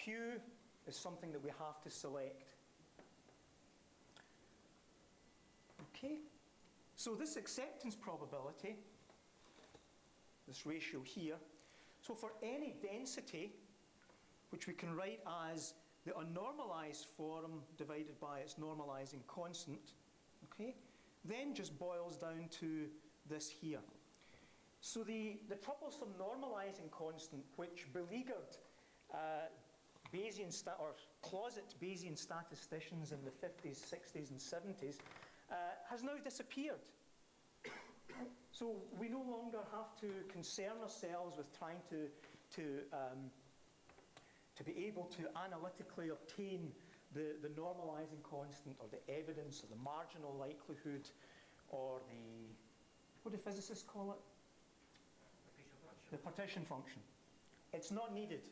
Q is something that we have to select. Okay, so this acceptance probability, this ratio here, so for any density, which we can write as the unnormalized form divided by its normalizing constant, okay, then just boils down to this here. So the troublesome normalizing constant, which beleaguered Bayesian or closet Bayesian statisticians in the 50s, 60s, and 70s, has now disappeared. So we no longer have to concern ourselves with trying to be able to analytically obtain the normalizing constant or the evidence or the marginal likelihood or the, what do physicists call it? The partition function. It's not needed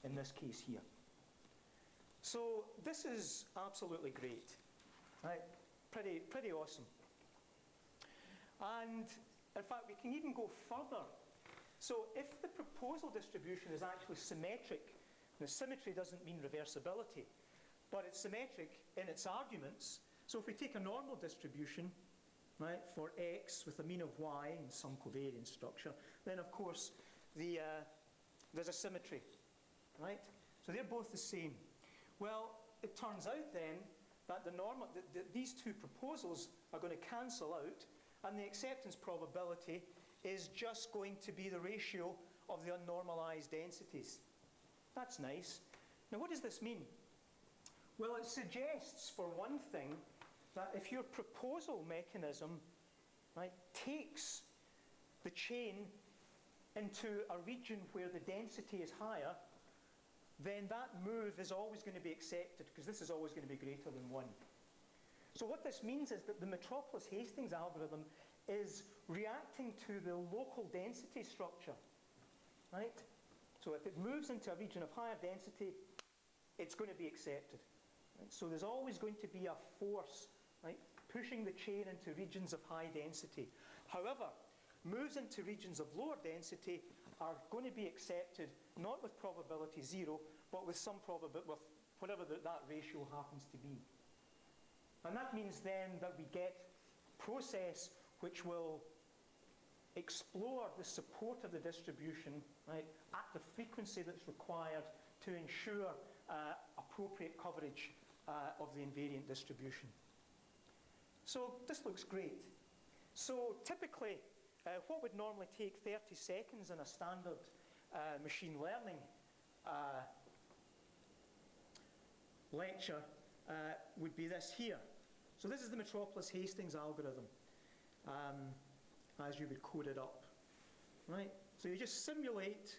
in this case here. So this is absolutely great, right? Pretty awesome. And in fact, we can even go further. So if the proposal distribution is actually symmetric, now symmetry doesn't mean reversibility, but it's symmetric in its arguments. So if we take a normal distribution, right, for x with a mean of y in some covariance structure, then of course there's a symmetry, right? So they're both the same. Well, it turns out then that these two proposals are going to cancel out, and the acceptance probability is just going to be the ratio of the unnormalized densities. That's nice. Now, what does this mean? Well, it suggests, for one thing, that if your proposal mechanism, right, takes the chain into a region where the density is higher, then that move is always going to be accepted, because this is always going to be greater than 1. So what this means is that the Metropolis-Hastings algorithm is reacting to the local density structure, right? So if it moves into a region of higher density, it's going to be accepted. Right? So there's always going to be a force, right, pushing the chain into regions of high density. However, moves into regions of lower density are going to be accepted not with probability 0, but with some probability, with whatever that ratio happens to be. And that means then that we get a process which will explore the support of the distribution, right, at the frequency that's required to ensure appropriate coverage of the invariant distribution. So this looks great. So typically, what would normally take 30 seconds in a standard machine learning lecture would be this here. So this is the Metropolis-Hastings algorithm, as you would code it up, right? So you just simulate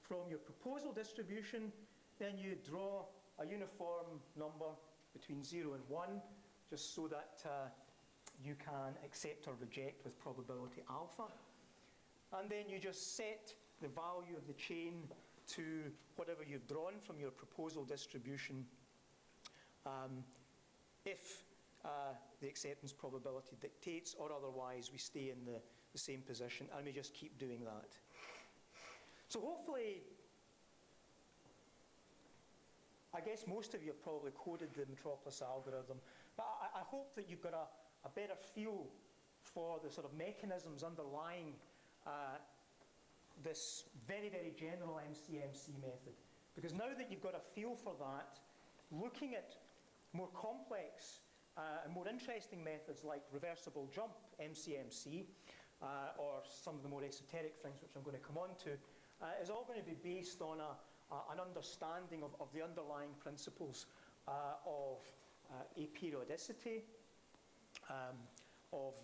from your proposal distribution, then you draw a uniform number between 0 and 1, just so that you can accept or reject with probability alpha. And then you just set the value of the chain to whatever you've drawn from your proposal distribution if the acceptance probability dictates, or otherwise we stay in the same position, and we just keep doing that. So hopefully, I guess most of you have probably coded the Metropolis algorithm, but I hope that you've got a better feel for the sort of mechanisms underlying this very, very general MCMC method. Because now that you've got a feel for that, looking at more complex and more interesting methods like reversible jump MCMC, or some of the more esoteric things which I'm going to come on to, is all going to be based on an understanding of the underlying principles of aperiodicity, of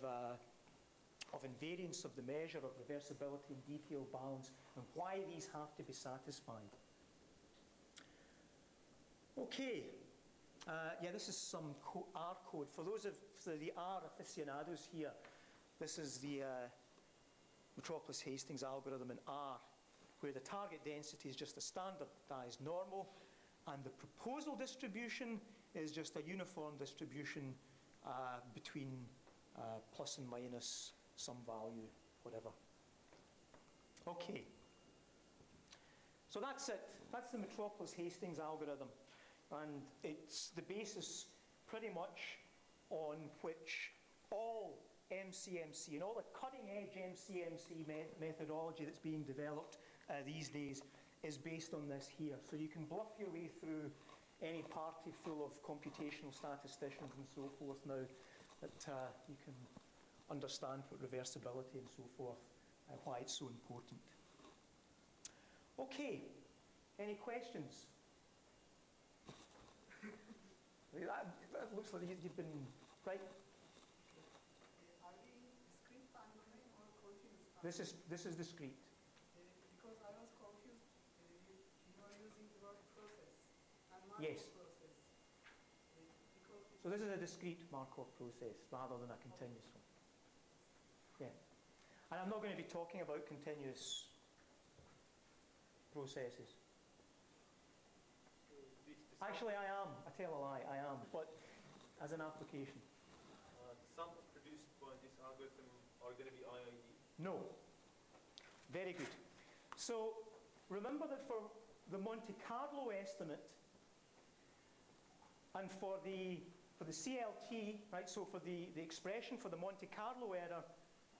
invariance of the measure, of reversibility and detail balance, and why these have to be satisfied. Okay, yeah, this is some R code. For those of the R aficionados here, this is the Metropolis-Hastings algorithm in R, where the target density is just a standardized normal, and the proposal distribution is just a uniform distribution between plus and minus some value, whatever. Okay. So that's it. That's the Metropolis-Hastings algorithm. And it's the basis pretty much on which all MCMC and all the cutting-edge MCMC methodology that's being developed these days is based on this here. So you can bluff your way through any party full of computational statisticians and so forth now that you can understand what reversibility and so forth, why it's so important. Okay, any questions? That looks like you've been, right?
Are we discrete time domain or continuous time?
This is discrete.
Because I was confused. You are using the word process and Markov
Yes.
process.
So this is a discrete Markov process rather than a continuous one. Yeah. And I'm not going to be talking about continuous processes. Actually, I am. I tell a lie. I am. But as an application.
The sum produced by this algorithm are going to be IID?
No. Very good. So remember that for the Monte Carlo estimate and for the CLT, right, so for the expression for the Monte Carlo error,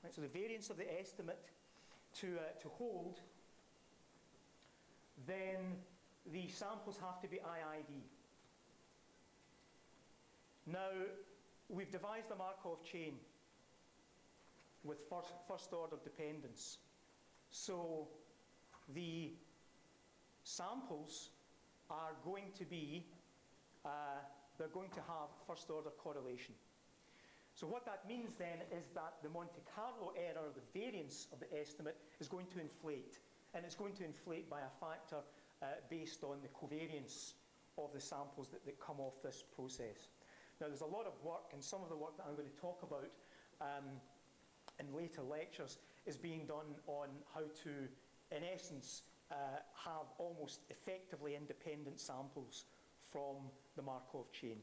right, so the variance of the estimate to hold, then the samples have to be IID. Now, we've devised a Markov chain with first order dependence. So the samples are going to be, they're going to have first order correlation. So what that means then is that the Monte Carlo error, the variance of the estimate, is going to inflate. And it's going to inflate by a factor based on the covariance of the samples that come off this process. Now, there's a lot of work, and some of the work that I'm going to talk about in later lectures is being done on how to, in essence, have almost effectively independent samples from the Markov chain.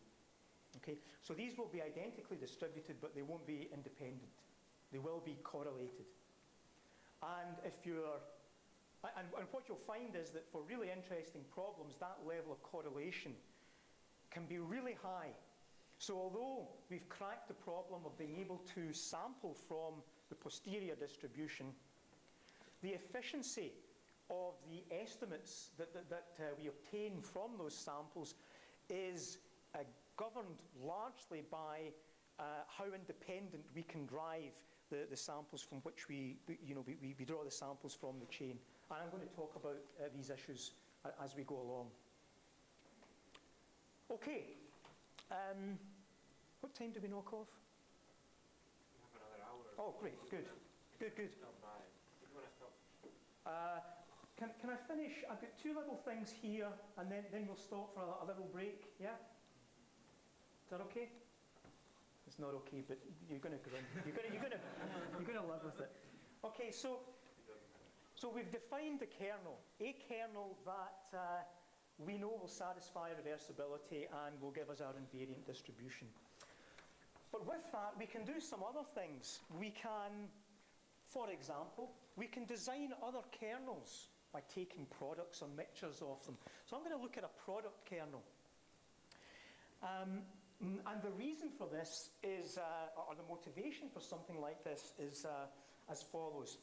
Okay, so these will be identically distributed, but they won't be independent. They will be correlated. And if you're, and what you'll find is that for really interesting problems, that level of correlation can be really high. So although we've cracked the problem of being able to sample from the posterior distribution, the efficiency of the estimates that we obtain from those samples is governed largely by how independent we can drive the samples from which we draw the samples from the chain. And I'm going to talk about these issues as we go along. Okay. What time do we knock off?
We have another hour.
Oh, great. Good. Good.
Stop by. If you want to stop.
Can I finish? I've got two little things here, and then we'll stop for a little break. Yeah? Is that okay? It's not okay, but you're going to grin. You're going to live with it. Okay, so we've defined the kernel, a kernel that we know will satisfy reversibility and will give us our invariant distribution. But with that, we can do some other things. We can, for example, we can design other kernels by taking products or mixtures of them. So I'm going to look at a product kernel. And the reason for this is, or the motivation for something like this is as follows.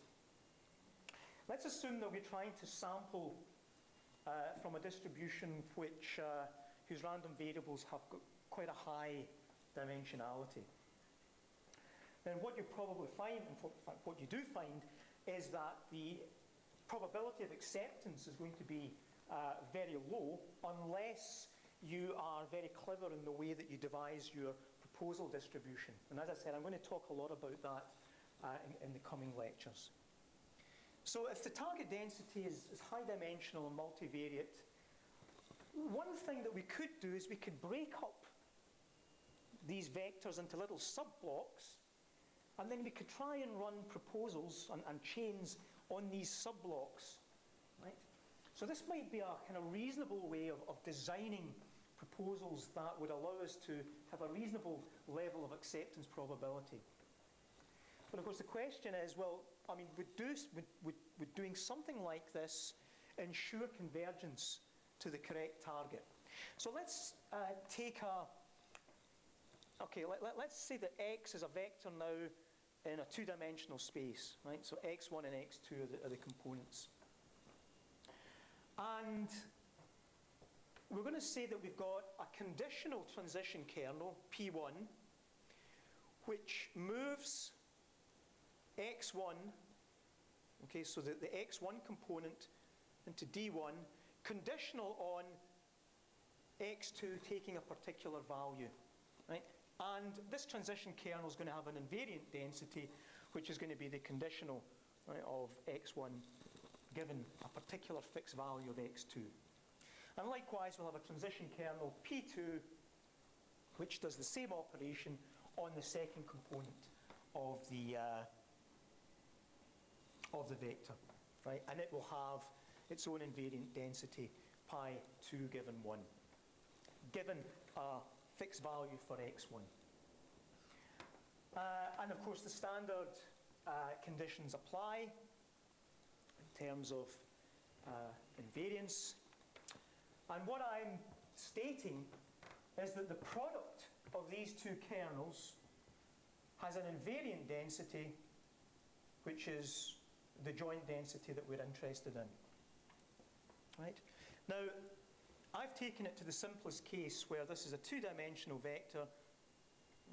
Let's assume that we're trying to sample from a distribution whose random variables have got quite a high dimensionality. Then what you probably find, in fact what you do find, is that the probability of acceptance is going to be very low unless you are very clever in the way that you devise your proposal distribution. And as I said, I'm going to talk a lot about that in the coming lectures. So if the target density is high dimensional and multivariate, one thing that we could do is we could break up these vectors into little sub-blocks, and then we could try and run proposals and chains on these sub-blocks, right? So this might be a kind of reasonable way of designing proposals that would allow us to have a reasonable level of acceptance probability. But of course the question is, well, I mean, would doing something like this ensure convergence to the correct target? So let's take let's say that X is a vector now in a two-dimensional space, right? So X1 and X2 are the components. And we're going to say that we've got a conditional transition kernel, P1, which moves X1, okay, so the X1 component into D1, conditional on X2 taking a particular value, right? And this transition kernel is going to have an invariant density, which is going to be the conditional, right, of X1 given a particular fixed value of X2. And likewise, we'll have a transition kernel P2, which does the same operation on the second component of the vector, right? And it will have its own invariant density, pi 2 given 1, given a fixed value for X1. And of course, the standard conditions apply in terms of invariance. And what I'm stating is that the product of these two kernels has an invariant density, which is the joint density that we're interested in. Right? Now, I've taken it to the simplest case where this is a two-dimensional vector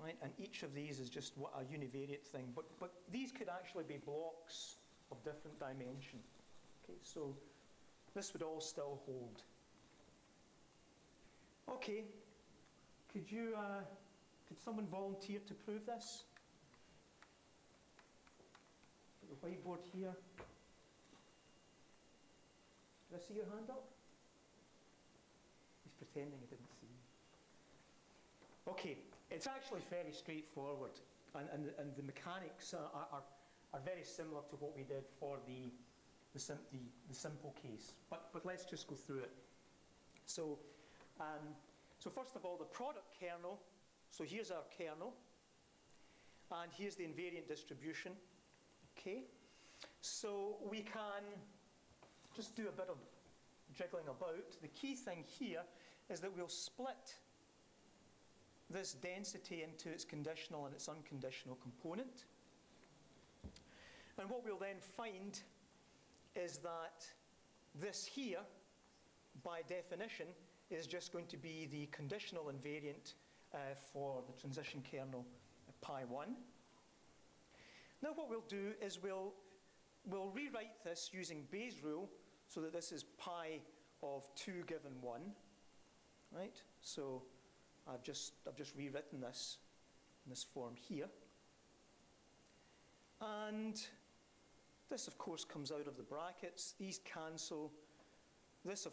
right? And each of these is just a univariate thing. But these could actually be blocks of different dimension. Okay, so this would all still hold. Okay, could someone volunteer to prove this? Put the whiteboard here. Did I see your hand up? He's pretending he didn't see you. Okay, it's actually fairly straightforward, and the mechanics are very similar to what we did for the simple case. But let's just go through it. So first of all, the product kernel. So here's our kernel, and here's the invariant distribution. Okay, so we can just do a bit of jiggling about. The key thing here is that we'll split this density into its conditional and its unconditional component. And what we'll then find is that this here, by definition, is just going to be the conditional invariant for the transition kernel pi1. Now what we'll do is we'll rewrite this using Bayes' rule, so that this is pi of 2 given 1, right? So I've just rewritten this in this form here. And this, of course, comes out of the brackets. These cancel. This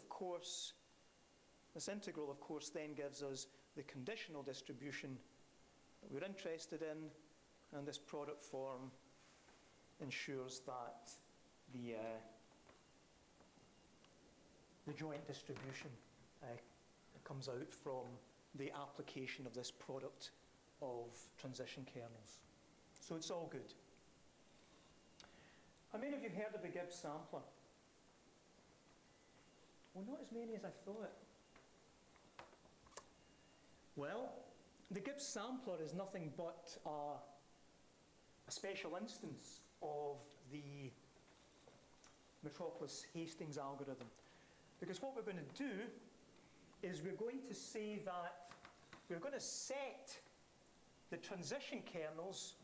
integral, of course, then gives us the conditional distribution that we're interested in, and this product form ensures that the joint distribution comes out from the application of this product of transition kernels. So it's all good. How many of you heard of the Gibbs sampler? Well, not as many as I thought. Well, the Gibbs sampler is nothing but a special instance of the Metropolis-Hastings algorithm. Because what we're going to do is we're going to say that we're going to set the transition kernels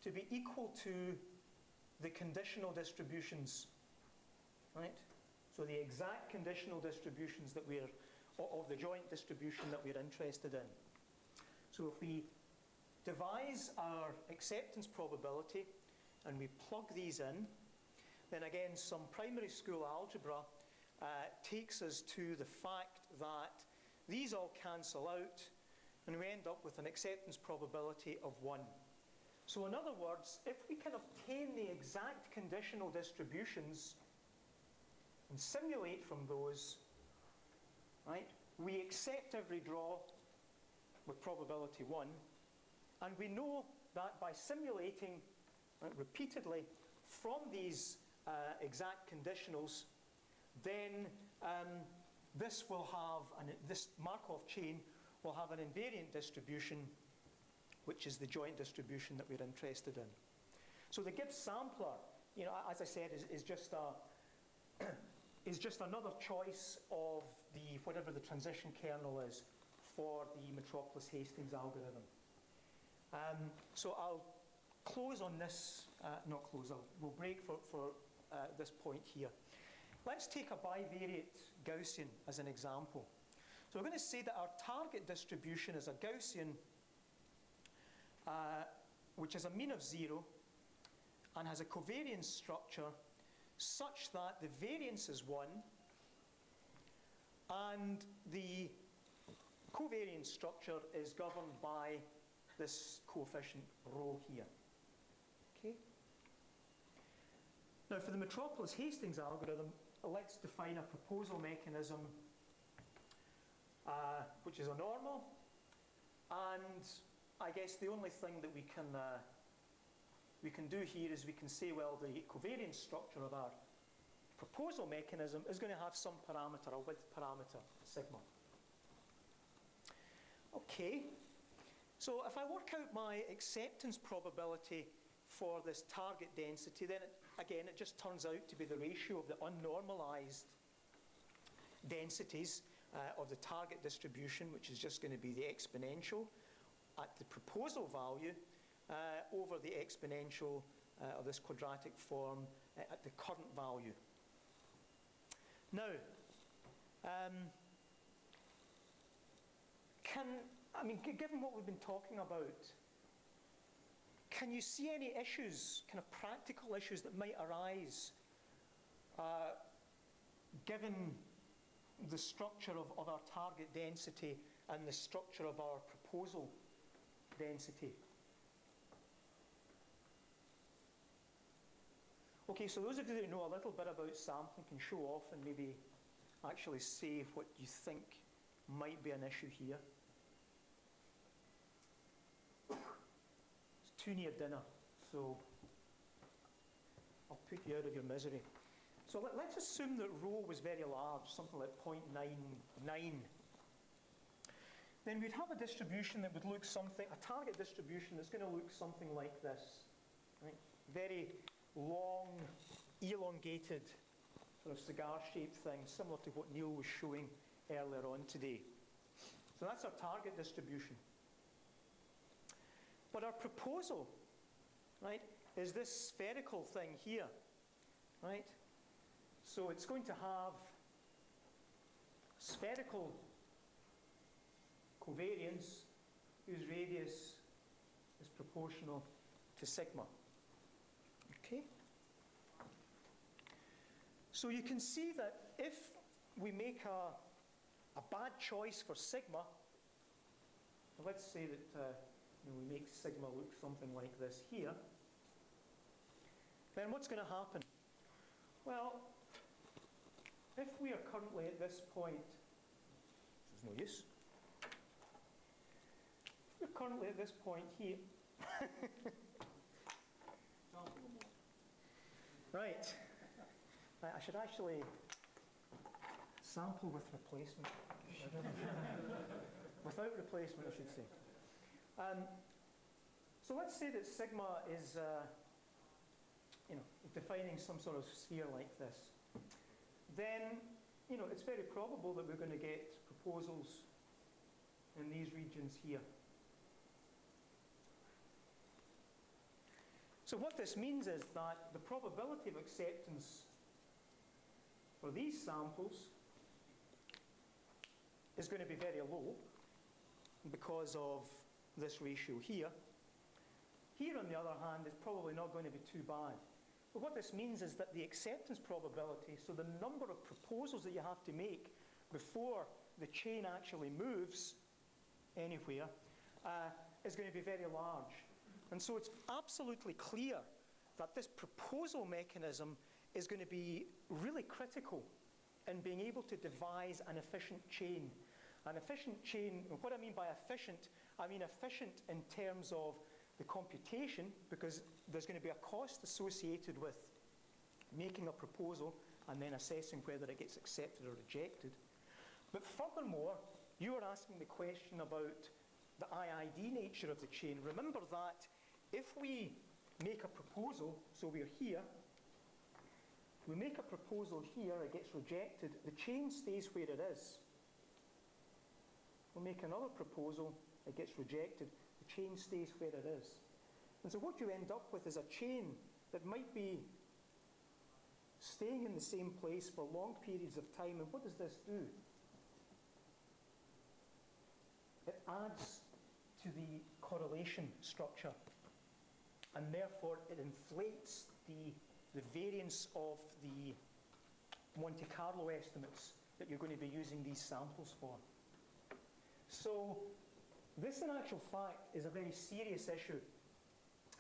to be equal to the conditional distributions, right? So the exact conditional distributions that of the joint distribution that we're interested in. So if we devise our acceptance probability and we plug these in, then again some primary school algebra takes us to the fact that these all cancel out and we end up with an acceptance probability of 1. So in other words, if we can obtain the exact conditional distributions and simulate from those, right, we accept every draw with probability 1, and we know that by simulating repeatedly from these exact conditionals, then this Markov chain will have an invariant distribution, which is the joint distribution that we're interested in. So the Gibbs sampler, as I said, is just another choice of whatever the transition kernel is for the Metropolis-Hastings algorithm. So I'll close on this, we'll break for this point here. Let's take a bivariate Gaussian as an example. So we're going to say that our target distribution is a Gaussian which has a mean of 0 and has a covariance structure such that the variance is 1 and the covariance structure is governed by this coefficient rho here. Okay? Now for the Metropolis-Hastings algorithm, let's define a proposal mechanism which is a normal, and I guess the only thing that we can do here is we can say, well, the covariance structure of our proposal mechanism is going to have some parameter, a width parameter, sigma. Okay, so if I work out my acceptance probability for this target density, then again it just turns out to be the ratio of the unnormalized densities of the target distribution, which is just going to be the exponential at the proposal value over the exponential of this quadratic form at the current value. Now, given what we've been talking about, can you see any issues, kind of practical issues that might arise given the structure of our target density and the structure of our proposal density? Okay, so those of you that know a little bit about sampling can show off and maybe actually say what you think might be an issue here. It's too near dinner, so I'll put you out of your misery. So let's assume that rho was very large, something like 0.99. Then we'd have a distribution that would look something, a target distribution that's going to look something like this. Right? Very long, elongated, sort of cigar-shaped thing, similar to what Neil was showing earlier on today. So that's our target distribution. But our proposal, right, is this spherical thing here, right? So it's going to have spherical covariance whose radius is proportional to sigma. Okay? So you can see that if we make a bad choice for sigma, let's say that we make sigma look something like this here, then what's going to happen? Well, if we are currently at this point, which is no use, if we're currently at this point here, right, I should actually sample with replacement. Without replacement, I should say. So let's say that sigma is defining some sort of sphere like this. Then it's very probable that we're going to get proposals in these regions here. So what this means is that the probability of acceptance for these samples is going to be very low because of this ratio here. Here, on the other hand, is probably not going to be too bad. But what this means is that the acceptance probability, so the number of proposals that you have to make before the chain actually moves anywhere, is going to be very large. And so it's absolutely clear that this proposal mechanism is going to be really critical in being able to devise an efficient chain. An efficient chain, and what I mean by efficient, I mean efficient in terms of the computation, because there's going to be a cost associated with making a proposal and then assessing whether it gets accepted or rejected. But furthermore, you were asking the question about the IID nature of the chain. Remember that if we make a proposal, so we're here, we make a proposal here, it gets rejected, the chain stays where it is. We'll make another proposal, it gets rejected, the chain stays where it is. And so what you end up with is a chain that might be staying in the same place for long periods of time. And what does this do? It adds to the correlation structure, and therefore it inflates the variance of the Monte Carlo estimates that you're going to be using these samples for. So this, in actual fact, is a very serious issue,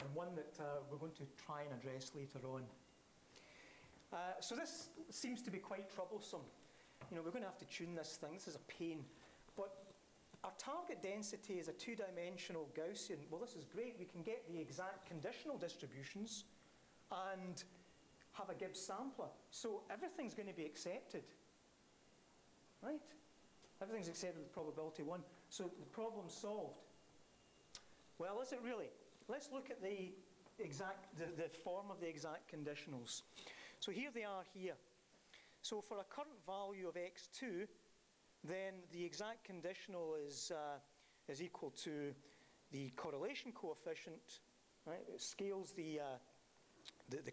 and one that we're going to try and address later on. So this seems to be quite troublesome. We're going to have to tune this thing. This is a pain. But our target density is a two-dimensional Gaussian. Well, this is great. We can get the exact conditional distributions and have a Gibbs sampler. So everything's going to be accepted, right? Everything's accepted with probability 1. So the problem's solved. Well, is it really? Let's look at the form of the exact conditionals. So here they are here. So for a current value of x2, then the exact conditional is equal to the correlation coefficient, right? It scales the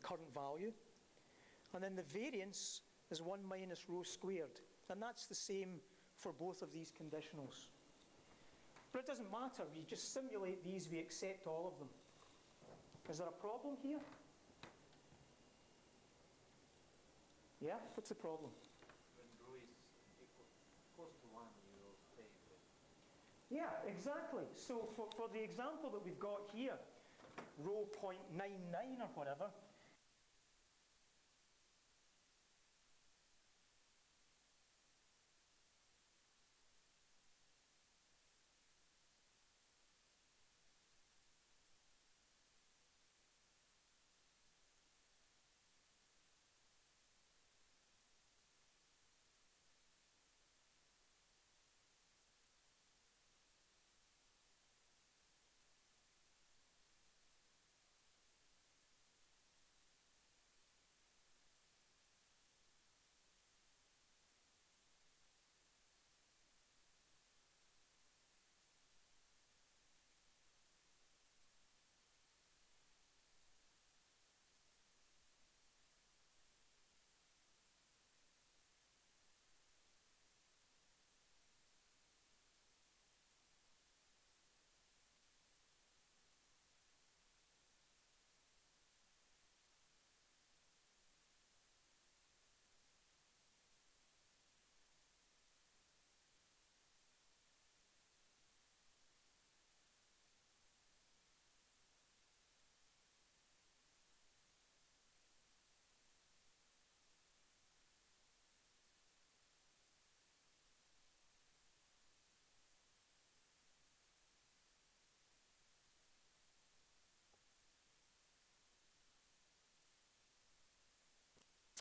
current value. And then the variance is 1 minus rho squared. And that's the same for both of these conditionals. But it doesn't matter. We just simulate these. We accept all of them. Is there a problem here? Yeah? What's the problem?
When rho is close to 1, you will stay with.
Yeah, exactly. So for the example that we've got here, rho 0.99 or whatever,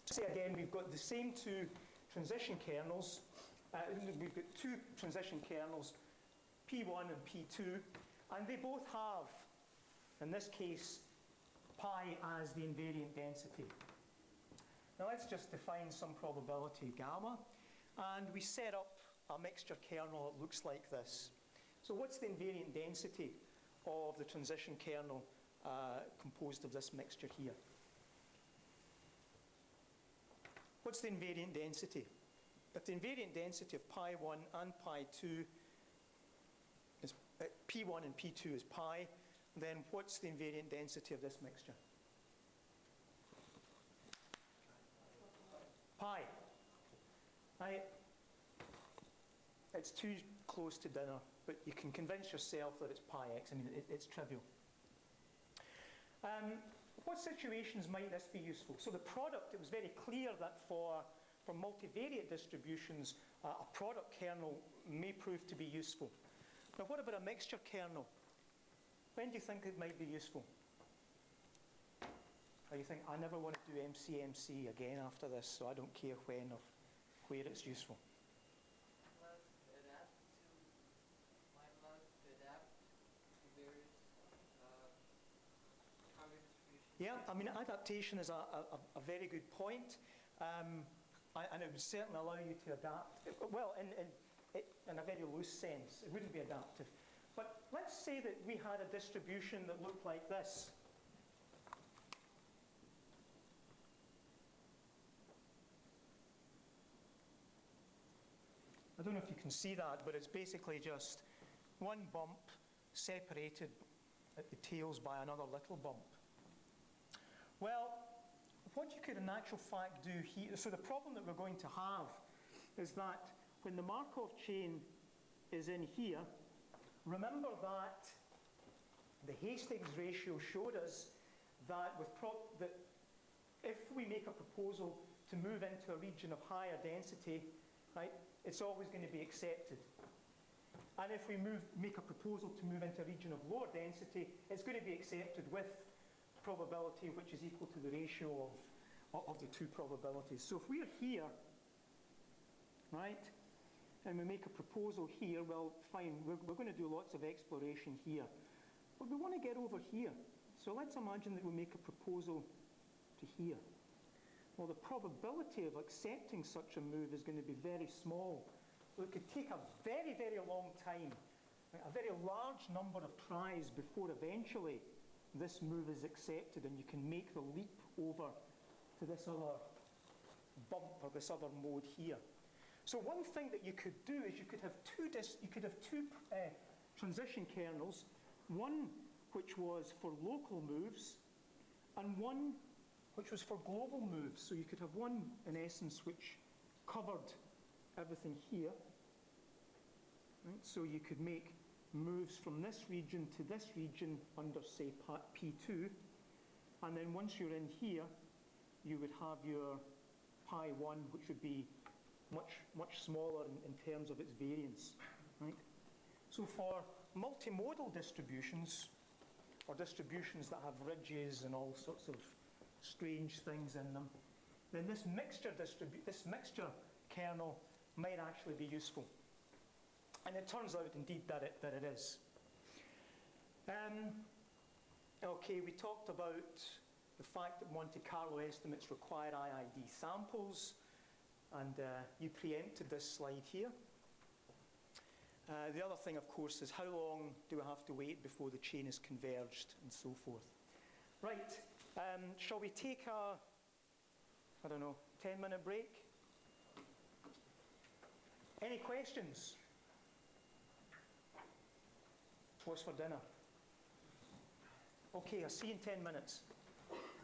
say again, we've got the same two transition kernels. We've got two transition kernels, P1 and P2, and they both have, in this case, pi as the invariant density. Now let's just define some probability gamma, and we set up a mixture kernel that looks like this. So what's the invariant density of the transition kernel composed of this mixture here? What's the invariant density? If the invariant density of pi 1 and pi 2 is P1 and P2 is pi, then what's the invariant density of this mixture? Pi. Right? It's too close to dinner, but you can convince yourself that it's pi x. I mean, it's trivial. What situations might this be useful? So the product, it was very clear that for multivariate distributions, a product kernel may prove to be useful. Now what about a mixture kernel? When do you think it might be useful? Or you think, I never want to do MC again after this, so I don't care when or where it's useful.
Might allow to adapt to various target distributions.
Yeah, I mean, adaptation is a very good point. And it would certainly allow you to adapt. Well, in a very loose sense, it wouldn't be adaptive. But let's say that we had a distribution that looked like this. I don't know if you can see that, but it's basically just one bump separated at the tails by another little bump. Well, what you could in actual fact do here, so the problem that we're going to have is that when the Markov chain is in here, remember that the Hastings ratio showed us that, that if we make a proposal to move into a region of higher density, right, it's always going to be accepted. And if we make a proposal to move into a region of lower density, it's going to be accepted with probability which is equal to the ratio of the two probabilities. So if we're here, right, and we make a proposal here, well, fine, we're going to do lots of exploration here. But we want to get over here. So let's imagine that we make a proposal to here. Well, the probability of accepting such a move is going to be very small. So it could take a very, very long time, a very large number of tries before eventually this move is accepted and you can make the leap over to this other bump or this other mode here. So one thing that you could do is you could have two transition kernels, one which was for local moves and one which was for global moves. So you could have one, in essence, which covered everything here. Right? So you could make moves from this region to this region under, say, P2. And then once you're in here, you would have your pi1, which would be much smaller in terms of its variance. Right? So for multimodal distributions, or distributions that have ridges and all sorts of strange things in them, then this mixture kernel might actually be useful. And it turns out indeed that it is. Okay, we talked about the fact that Monte Carlo estimates require IID samples, and you preempted this slide here. The other thing, of course, is how long do we have to wait before the chain is converged and so forth. Right, shall we take a, I don't know, 10-minute break? Any questions? What's for dinner? Okay, I'll see you in 10 minutes.